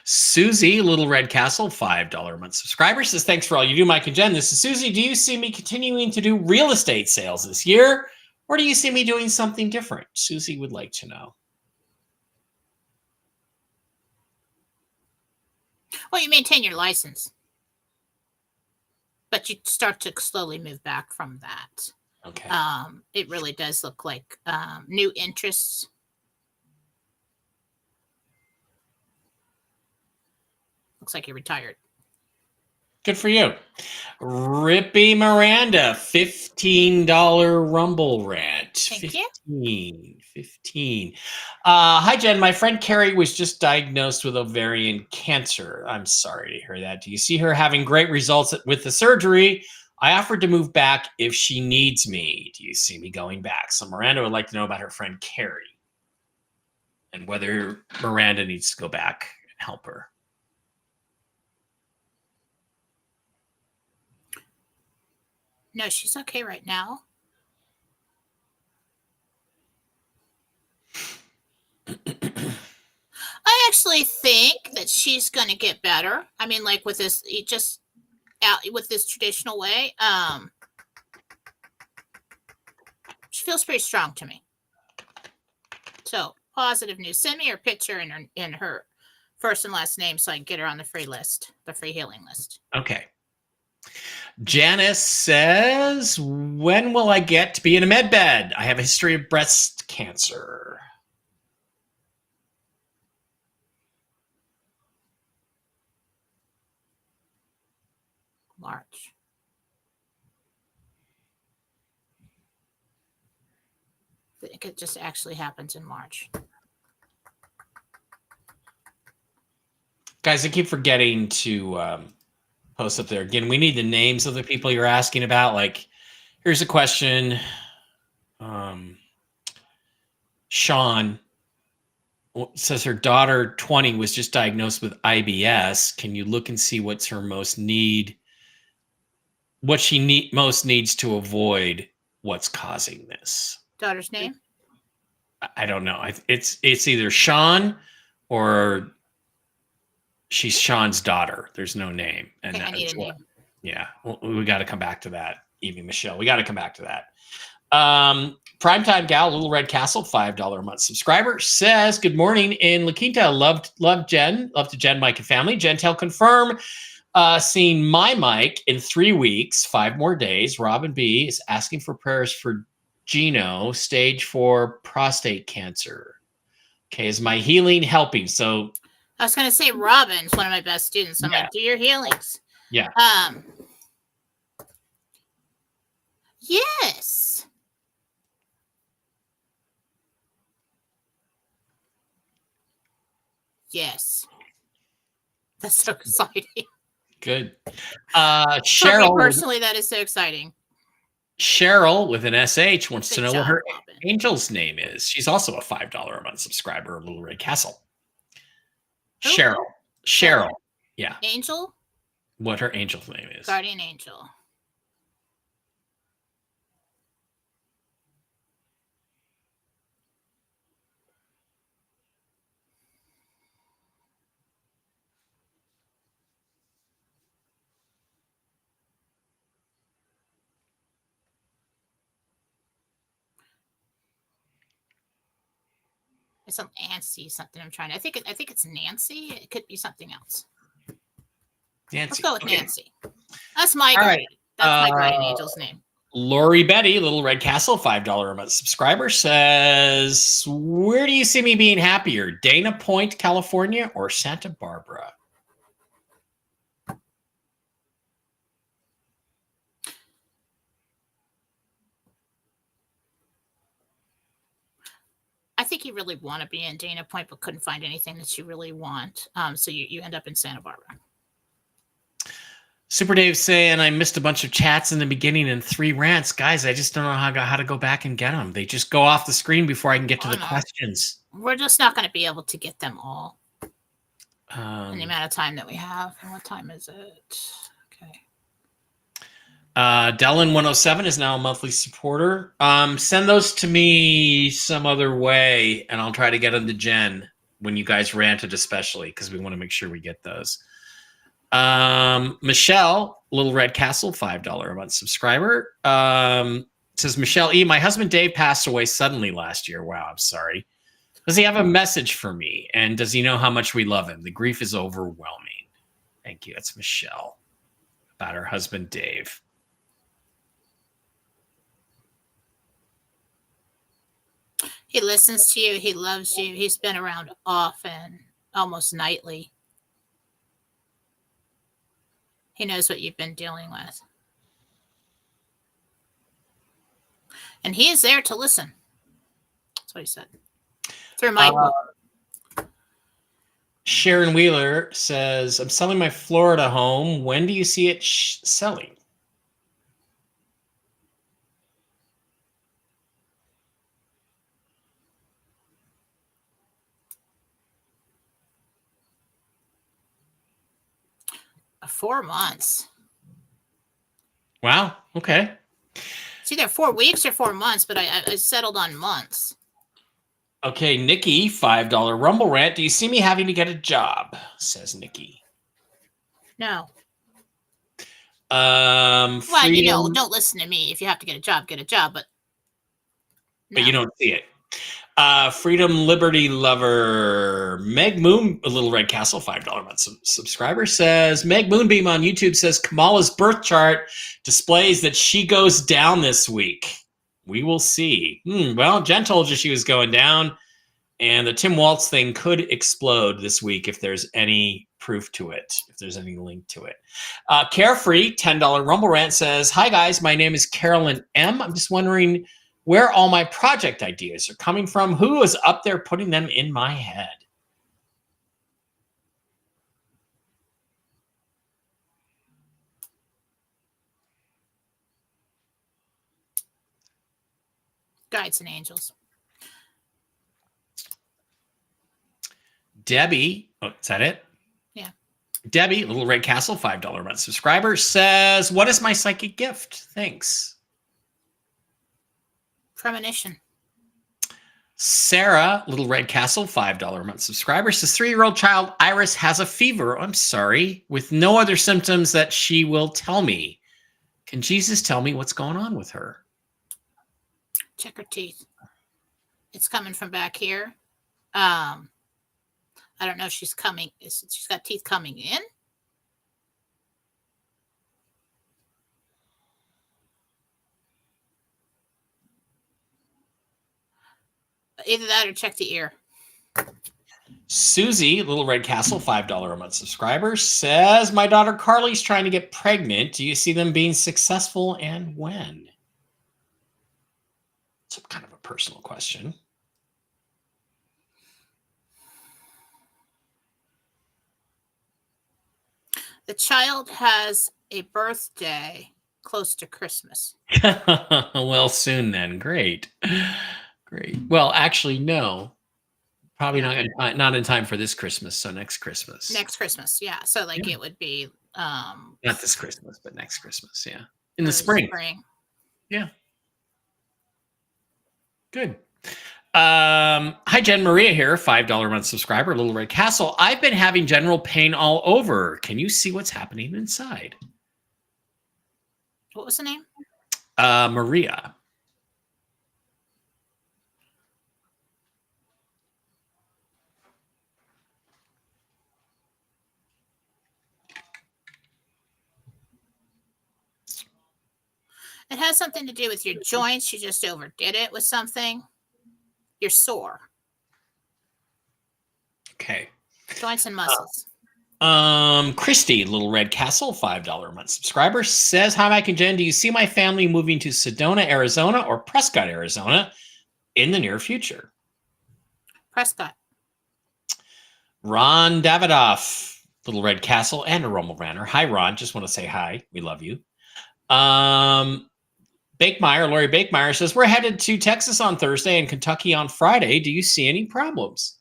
Susie, Little Red Castle, $5 a month subscriber, says, thanks for all you do, Mike and Jen. This is Susie. Do you see me continuing to do real estate sales this year, or do you see me doing something different? Susie would like to know. Well, you maintain your license, but you start to slowly move back from that. Okay. It really does look like new interests. Looks like you're retired. Good for you. Rippy Miranda, $15 Rumble Rant. Thank you. 15. Hi, Jen. My friend Carrie was just diagnosed with ovarian cancer. I'm sorry to hear that. Do you see her having great results with the surgery? I offered to move back if she needs me. Do you see me going back? So Miranda would like to know about her friend Carrie and whether Miranda needs to go back and help her. No, she's okay right now. actually think that she's going to get better. I mean, like with this, just out with this traditional way. She feels pretty strong to me. So positive news. Send me her picture and her first and last name so I can get her on the free list, the free healing list. Okay. Janice says, when will I get to be in a med bed? I have a history of breast cancer. March. I think it just actually happens in March. Guys, I keep forgetting to post up there. Again, we need the names of the people you're asking about. Like, here's a question. Sean says her daughter, 20, was just diagnosed with IBS. Can you look and see what's her most need? What she most needs to avoid what's causing this? Daughter's name? I don't know. It's either Sean or she's Sean's daughter. There's no name. And okay, I need a name. Yeah, we got to come back to that. Evie Michelle, we got to come back to that. Primetime Gal, Little Red Castle, $5 a month subscriber, says, good morning in La Quinta. Love to Jen, Mike, and family. Jentel confirm seeing my Mike in 3 weeks, 5 more days. Robin B is asking for prayers for Gino, stage 4 prostate cancer. Okay, is my healing helping? So I was going to say Robin's one of my best students. I'm like, do your healings. Yeah. Yes. Yes. That's so exciting. Good. For me personally, that is so exciting. Cheryl with an SH wants to know what her angel's name is. She's also a $5 a month subscriber of Little Red Castle. Who? Cheryl. Yeah. Angel? What her angel's name is. Guardian Angel. It's Nancy something. I'm trying to. I think it's Nancy. It could be something else. Nancy. Let's go with Nancy. That's my guardian. That's my guardian angel's name. Lori Betty, Little Red Castle, $5 a month subscriber, says, where do you see me being happier? Dana Point, California, or Santa Barbara? I think you really want to be in Dana Point, but couldn't find anything that you really want. So you end up in Santa Barbara. Super Dave saying, I missed a bunch of chats in the beginning and 3 rants. Guys, I just don't know how to go back and get them. They just go off the screen before I can get to the questions. We're just not going to be able to get them all in the amount of time that we have. And what time is it? Okay. Dellin107 is now a monthly supporter. Send those to me some other way, and I'll try to get them to Jen when you guys ranted, especially, because we want to make sure we get those. Michelle, Little Red Castle, $5 a month subscriber, says, Michelle E., my husband Dave passed away suddenly last year. Wow, I'm sorry. Does he have a message for me? And does he know how much we love him? The grief is overwhelming. Thank you. That's Michelle about her husband Dave. He listens to you. He loves you. He's been around often, almost nightly. He knows what you've been dealing with. And he is there to listen. That's what he said. Through my Sharon Wheeler says, I'm selling my Florida home. When do you see it selling? 4 months. Wow. Okay. It's either 4 weeks or 4 months, but I settled on months. Okay, Nikki, $5 Rumble rant. Do you see me having to get a job? Says Nikki. No. Freedom, Well, don't listen to me. If you have to get a job, get a job. But but you don't see it. Freedom Liberty Lover Meg Moon, a Little Red Castle, $5 month subscriber says Meg Moonbeam on YouTube says Kamala's birth chart displays that she goes down this week. We will see. Well, Jen told you she was going down, and the Tim Waltz thing could explode this week if there's any proof to it, if there's any link to it. Carefree, $10 Rumble Rant says, hi guys, my name is Carolyn M. I'm just wondering where all my project ideas are coming from. Who is up there putting them in my head? Guides and angels. Debbie, is that it? Yeah. Debbie, Little Red Castle, $5 month subscriber says, what is my psychic gift? Thanks. Premonition. Sarah, Little Red Castle, $5 month subscriber says 3-year-old child Iris has a fever. I'm sorry, with no other symptoms that she will tell me. Can Jesus tell me what's going on with her? Check her teeth. It's coming from back here. I don't know if she's coming. She's got teeth coming in. Either that or check the ear. Susie, Little Red Castle, $5 a month subscriber says, my daughter Carly's trying to get pregnant. Do you see them being successful and when? It's kind of a personal question. The child has a birthday close to Christmas. Well, soon then. Great. Great. Well, actually, no. Probably not in time for this Christmas, so next Christmas. Next Christmas, yeah. So like it would be not this Christmas, but next Christmas, yeah. In the spring. Yeah. Good. Hi, Jen Maria here, $5 a month subscriber, Little Red Castle. I've been having general pain all over. Can you see what's happening inside? What was the name? Maria. It has something to do with your joints. You just overdid it with something. You're sore. Okay. Joints and muscles. Christy, Little Red Castle, $5 a month subscriber says, hi, Mike and Jen. Do you see my family moving to Sedona, Arizona or Prescott, Arizona in the near future? Prescott. Ron Davidoff, Little Red Castle and a Rumble Ranter. Hi, Ron. Just want to say hi. We love you. Bakemeyer, Lori Bakemeyer says, we're headed to Texas on Thursday and Kentucky on Friday. Do you see any problems?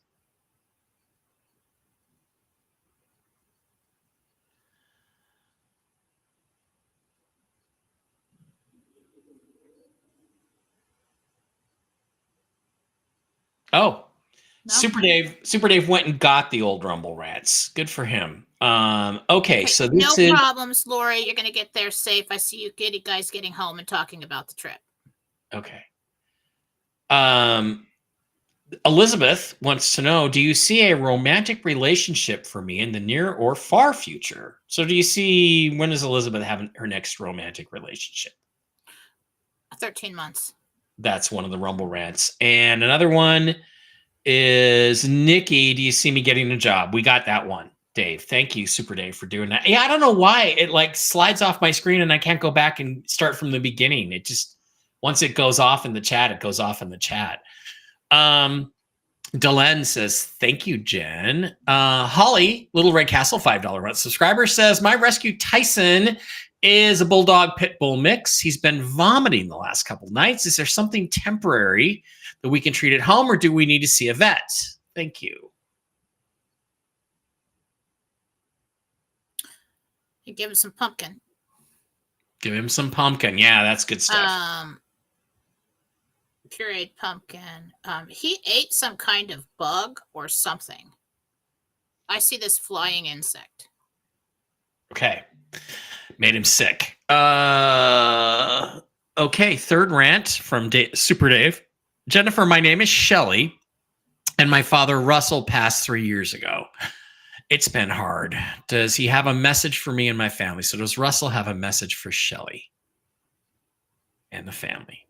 Oh, no. Super Dave went and got the old Rumble Rats. Good for him. Okay, so this no problems, Lori. You're going to get there safe. I see you guys getting home and talking about the trip. Okay. Elizabeth wants to know, do you see a romantic relationship for me in the near or far future? So do you see, when is Elizabeth having her next romantic relationship? 13 months. That's one of the Rumble Rants. And another one is Nikki, do you see me getting a job? We got that one, Dave. Thank you, Super Dave, for doing that. Yeah, I don't know why it like slides off my screen and I can't go back and start from the beginning. It just, once it goes off in the chat, it goes off in the chat. Delenn says, thank you, Jen. Holly, Little Red Castle, $5 month subscriber says, my rescue Tyson is a bulldog pit bull mix. He's been vomiting the last couple nights. Is there something temporary that we can treat at home, or do we need to see a vet? Thank you. You give him some pumpkin. Give him some pumpkin. Yeah, that's good stuff. pureed pumpkin. He ate some kind of bug or something. I see this flying insect. Okay. Made him sick. Okay, third rant from Super Dave. Jennifer, my name is Shelly, and my father Russell passed 3 years ago. It's been hard. Does he have a message for me and my family? So does Russell have a message for Shelly and the family?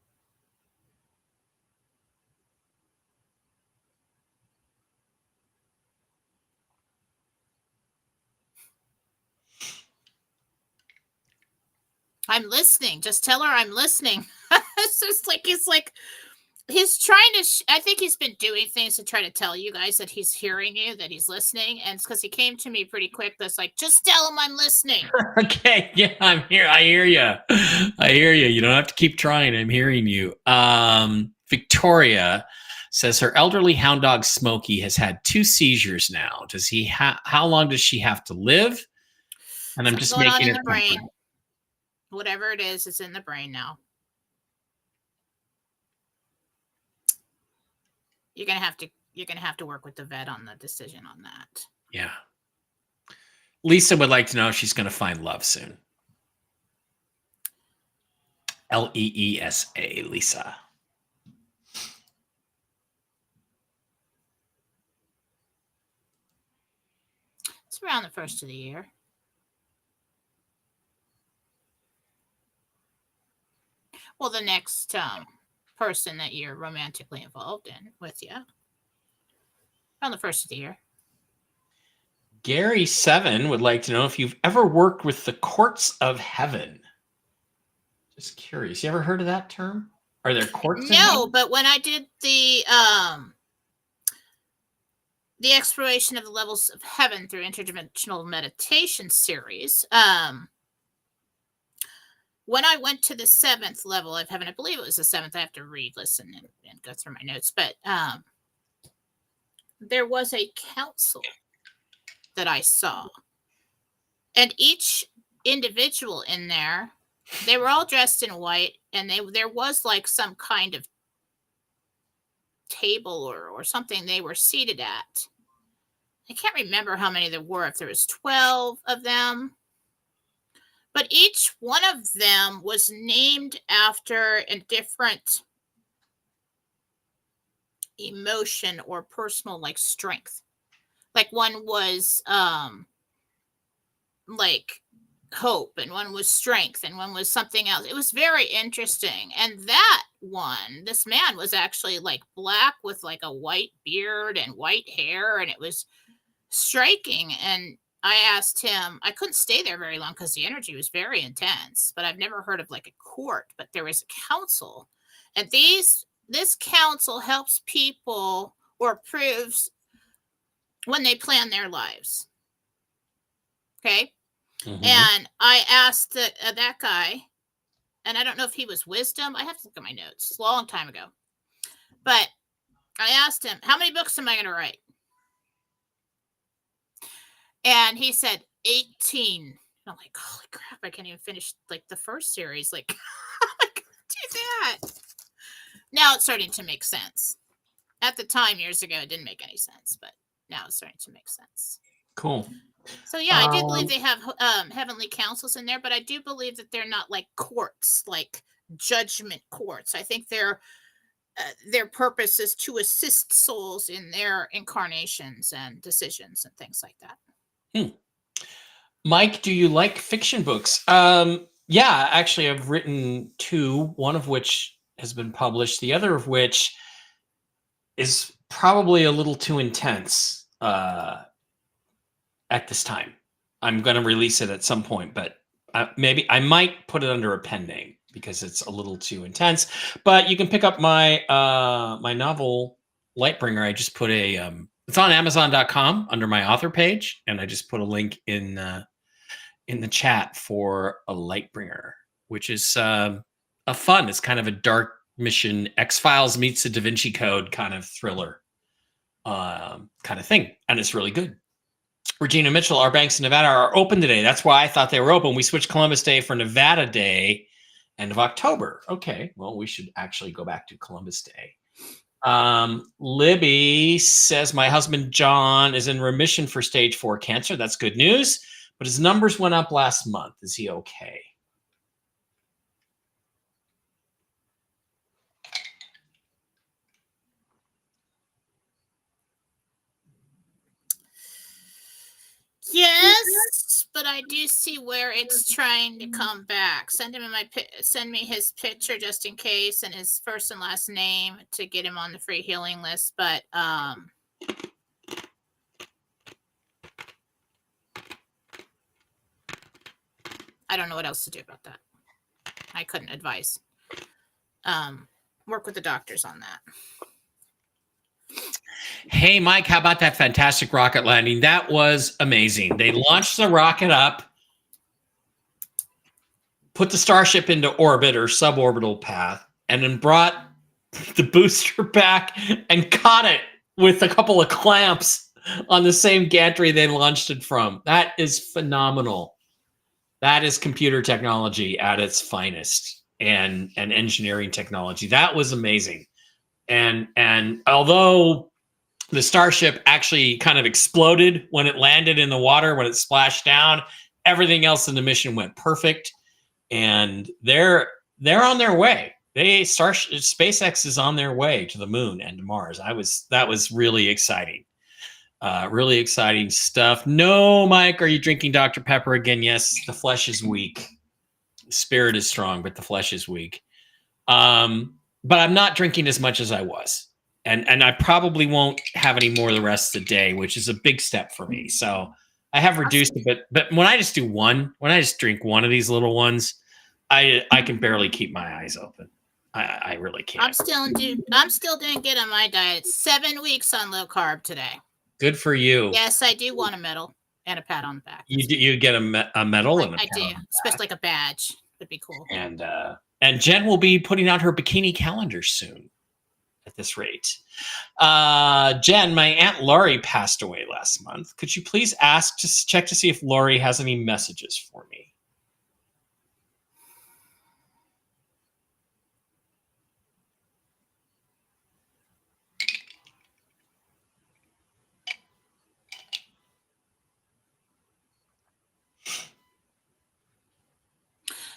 I'm listening. Just tell her I'm listening. It's just like he's trying to. I think he's been doing things to try to tell you guys that he's hearing you, that he's listening, and it's because he came to me pretty quick. That's like, just tell him I'm listening. Okay, yeah, I'm here. I hear you. I hear you. You don't have to keep trying. I'm hearing you. Victoria says her elderly hound dog Smokey has had 2 seizures now. Does he? How long does she have to live? And I'm just making it the brain. Whatever it is, it's in the brain now. You're gonna have to work with the vet on the decision on that. Yeah. Lisa would like to know if she's gonna find love soon. Leesa, Lisa. It's around the first of the year. Well, the next person that you're romantically involved in with you around the first of the year. Gary 7 would like to know if you've ever worked with the courts of heaven. Just curious. You ever heard of that term? Are there courts? No, but when I did the exploration of the levels of heaven through interdimensional meditation series, when I went to the 7th level of heaven, I believe it was the 7th. I have to listen, and go through my notes. But there was a council that I saw. And each individual in there, they were all dressed in white. And there was like some kind of table or something they were seated at. I can't remember how many there were, if there was 12 of them. But each one of them was named after a different emotion or personal like strength. Like one was like hope, and one was strength, and one was something else. It was very interesting. And that one, this man was actually like black with like a white beard and white hair, and it was striking. And I asked him, I couldn't stay there very long because the energy was very intense, but I've never heard of like a court, but there was a council. And this council helps people or approves when they plan their lives. Okay. Mm-hmm. And I asked that guy, and I don't know if he was wisdom. I have to look at my notes. It's a long time ago. But I asked him, how many books am I going to write? And he said 18. And I'm like, holy crap, I can't even finish like the first series. Like, I couldn't do that. Now it's starting to make sense. At the time, years ago, it didn't make any sense, but now it's starting to make sense. Cool. So yeah, I do believe they have heavenly councils in there, but I do believe that they're not like courts, like judgment courts. I think their purpose is to assist souls in their incarnations and decisions and things like that. Mike, do you like fiction books? Yeah, actually, I've written 2, one of which has been published, the other of which is probably a little too intense at this time. I'm going to release it at some point, but maybe I might put it under a pen name because it's a little too intense. But you can pick up my my novel Lightbringer. I just put it's on Amazon.com under my author page, and I just put a link in the chat for a Lightbringer, which is a fun. It's kind of a dark mission, X-Files meets the Da Vinci Code kind of thriller kind of thing, and it's really good. Regina Mitchell, our banks in Nevada are open today. That's why I thought they were open. We switched Columbus Day for Nevada Day, End of October. Okay. Well, we should actually go back to Columbus Day. Libby says my husband John is in remission for stage 4 cancer. That's good news, but his numbers went up last month. Is he okay? Yes, but I do see where it's trying to come back. Send me his picture just in case, and his first and last name to get him on the free healing list. But I don't know what else to do about that. I couldn't advise. Work with the doctors on that. Hey, Mike, how about that fantastic rocket landing? That was amazing. They launched the rocket up, put the Starship into orbit or suborbital path, and then brought the booster back and caught it with a couple of clamps on the same gantry they launched it from. That is phenomenal. That is computer technology at its finest and engineering technology. That was amazing. And although the Starship actually kind of exploded when it landed in the water, when it splashed down, everything else in the mission went perfect. And they're on their way. SpaceX is on their way to the moon and to Mars. That was really exciting. Really exciting stuff. No, Mike, are you drinking Dr. Pepper again? Yes, the flesh is weak. The spirit is strong, but the flesh is weak. But I'm not drinking as much as I was. And I probably won't have any more the rest of the day, which is a big step for me. So I have reduced a bit, but when I just drink one of these little ones, I can barely keep my eyes open. I really can't. I'm still doing good on my diet. 7 weeks on low carb today. Good for you. Yes, I do want a medal and a pat on the back. You get a medal and a pat I do, especially like a badge. Would be cool. And Jen will be putting out her bikini calendar soon. At this rate, Jen, my Aunt Laurie passed away last month. Could you please check to see if Laurie has any messages for me?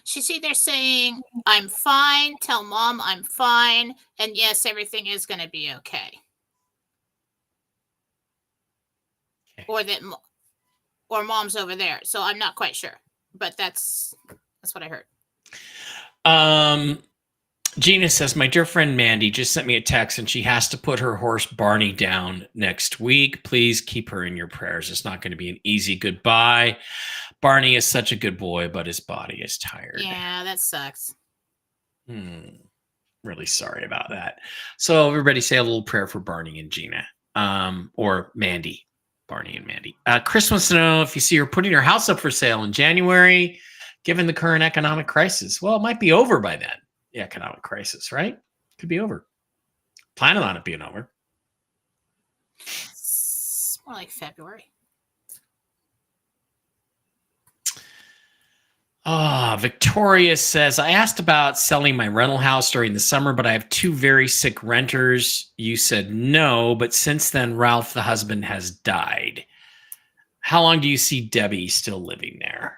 She's either saying, I'm fine, tell mom I'm fine, and yes, everything is going to be okay. Or mom's over there. So I'm not quite sure, but that's what I heard. Gina says, my dear friend Mandy just sent me a text and she has to put her horse Barney down next week. Please keep her in your prayers. It's not going to be an easy goodbye. Barney is such a good boy, but his body is tired. Yeah, that sucks. Really sorry about that. So everybody say a little prayer for Barney and Gina, or Mandy. Barney and Mandy. Chris wants to know if you see her putting her house up for sale in January, given the current economic crisis. Well, it might be over by then. The economic crisis, right? Could be over. Planning on it being over. It's more like February. Victoria says, I asked about selling my rental house during the summer, but I have 2 very sick renters. You said no, but since then, Ralph, the husband, has died. How long do you see Debbie still living there?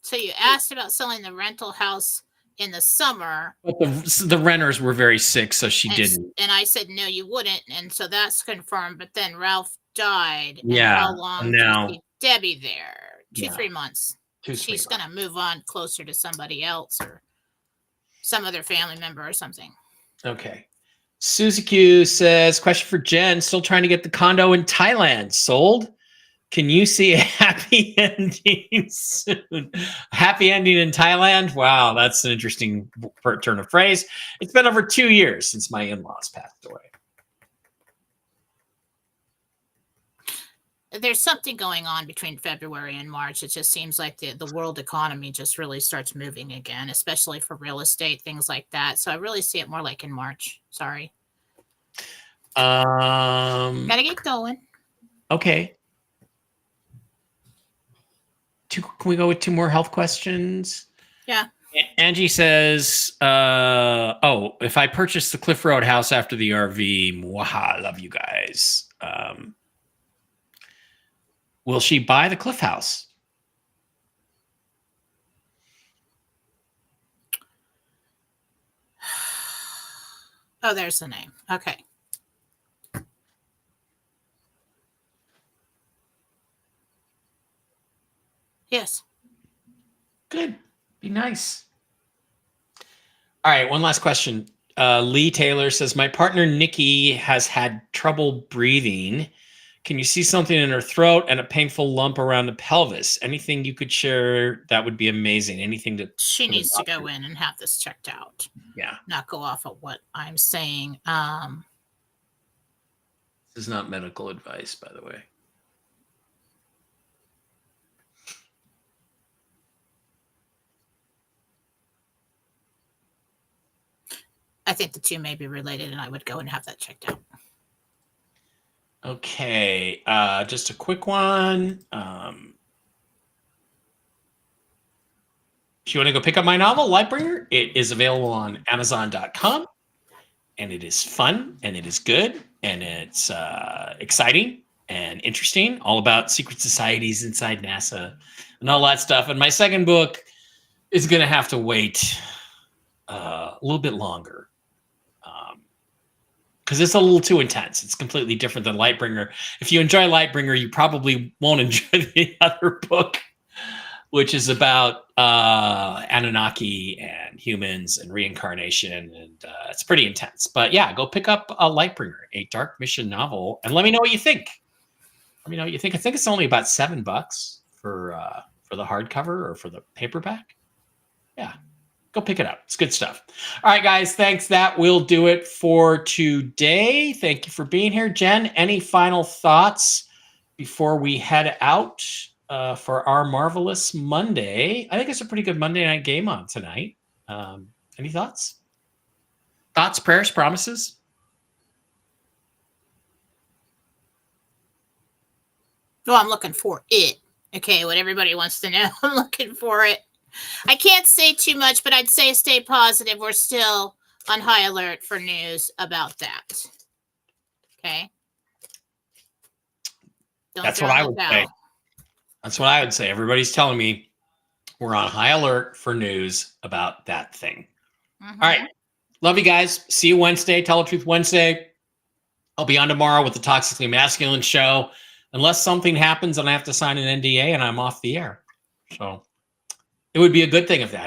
So you asked about selling the rental house in the summer. But the renters were very sick, so she didn't. And I said, no, you wouldn't. And so that's confirmed. But then Ralph died. Yeah. And how long do you see Debbie there? 2-3 months. She's going to move on closer to somebody else or some other family member or something. Okay. Suzy Q says, question for Jen, still trying to get the condo in Thailand sold. Can you see a happy ending soon? Happy ending in Thailand? Wow, that's an interesting turn of phrase. It's been over 2 years since my in-laws passed away. There's something going on between February and March. It just seems like the world economy just really starts moving again, especially for real estate, things like that. So I really see it more like in March. Sorry. Gotta get going. Okay. Can we go with 2 more health questions? Yeah. Angie says, oh, if I purchase the Cliff Road house after the RV, mwaha, love you guys. Will she buy the Cliff house? Oh, there's the name. Okay. Yes. Good. Be nice. All right. One last question. Lee Taylor says, my partner, Nikki, has had trouble breathing. Can you see something in her throat and a painful lump around the pelvis? Anything you could share? That would be amazing. Anything that she needs to go in and have this checked out. Yeah. Not go off of what I'm saying. This is not medical advice, by the way. I think the two may be related, and I would go and have that checked out. Okay, just a quick one. If you want to go pick up my novel, Lightbringer, it is available on Amazon.com, and it is fun, and it is good, and it's exciting and interesting, all about secret societies inside NASA and all that stuff. And my second book is going to have to wait a little bit longer. Because it's a little too intense. It's completely different than Lightbringer. If you enjoy Lightbringer, you probably won't enjoy the other book, which is about Anunnaki and humans and reincarnation, and it's pretty intense. But yeah, go pick up a Lightbringer, a dark mission novel, and let me know what you think. Let me know what you think. I think it's only about $7 for the hardcover or for the paperback. Yeah. Go pick it up. It's good stuff. All right, guys. Thanks. That will do it for today. Thank you for being here. Jen, any final thoughts before we head out for our marvelous Monday? I think it's a pretty good Monday night game on tonight. Any thoughts? Thoughts, prayers, promises? Well, I'm looking for it. Okay, what everybody wants to know. I'm looking for it. I can't say too much, but I'd say stay positive. We're still on high alert for news about that. Okay. That's what I would say. That's what I would say. Everybody's telling me we're on high alert for news about that thing. Mm-hmm. All right. Love you guys. See you Wednesday. Tell the Truth Wednesday. I'll be on tomorrow with the Toxically Masculine show. Unless something happens and I have to sign an NDA and I'm off the air. So it would be a good thing if that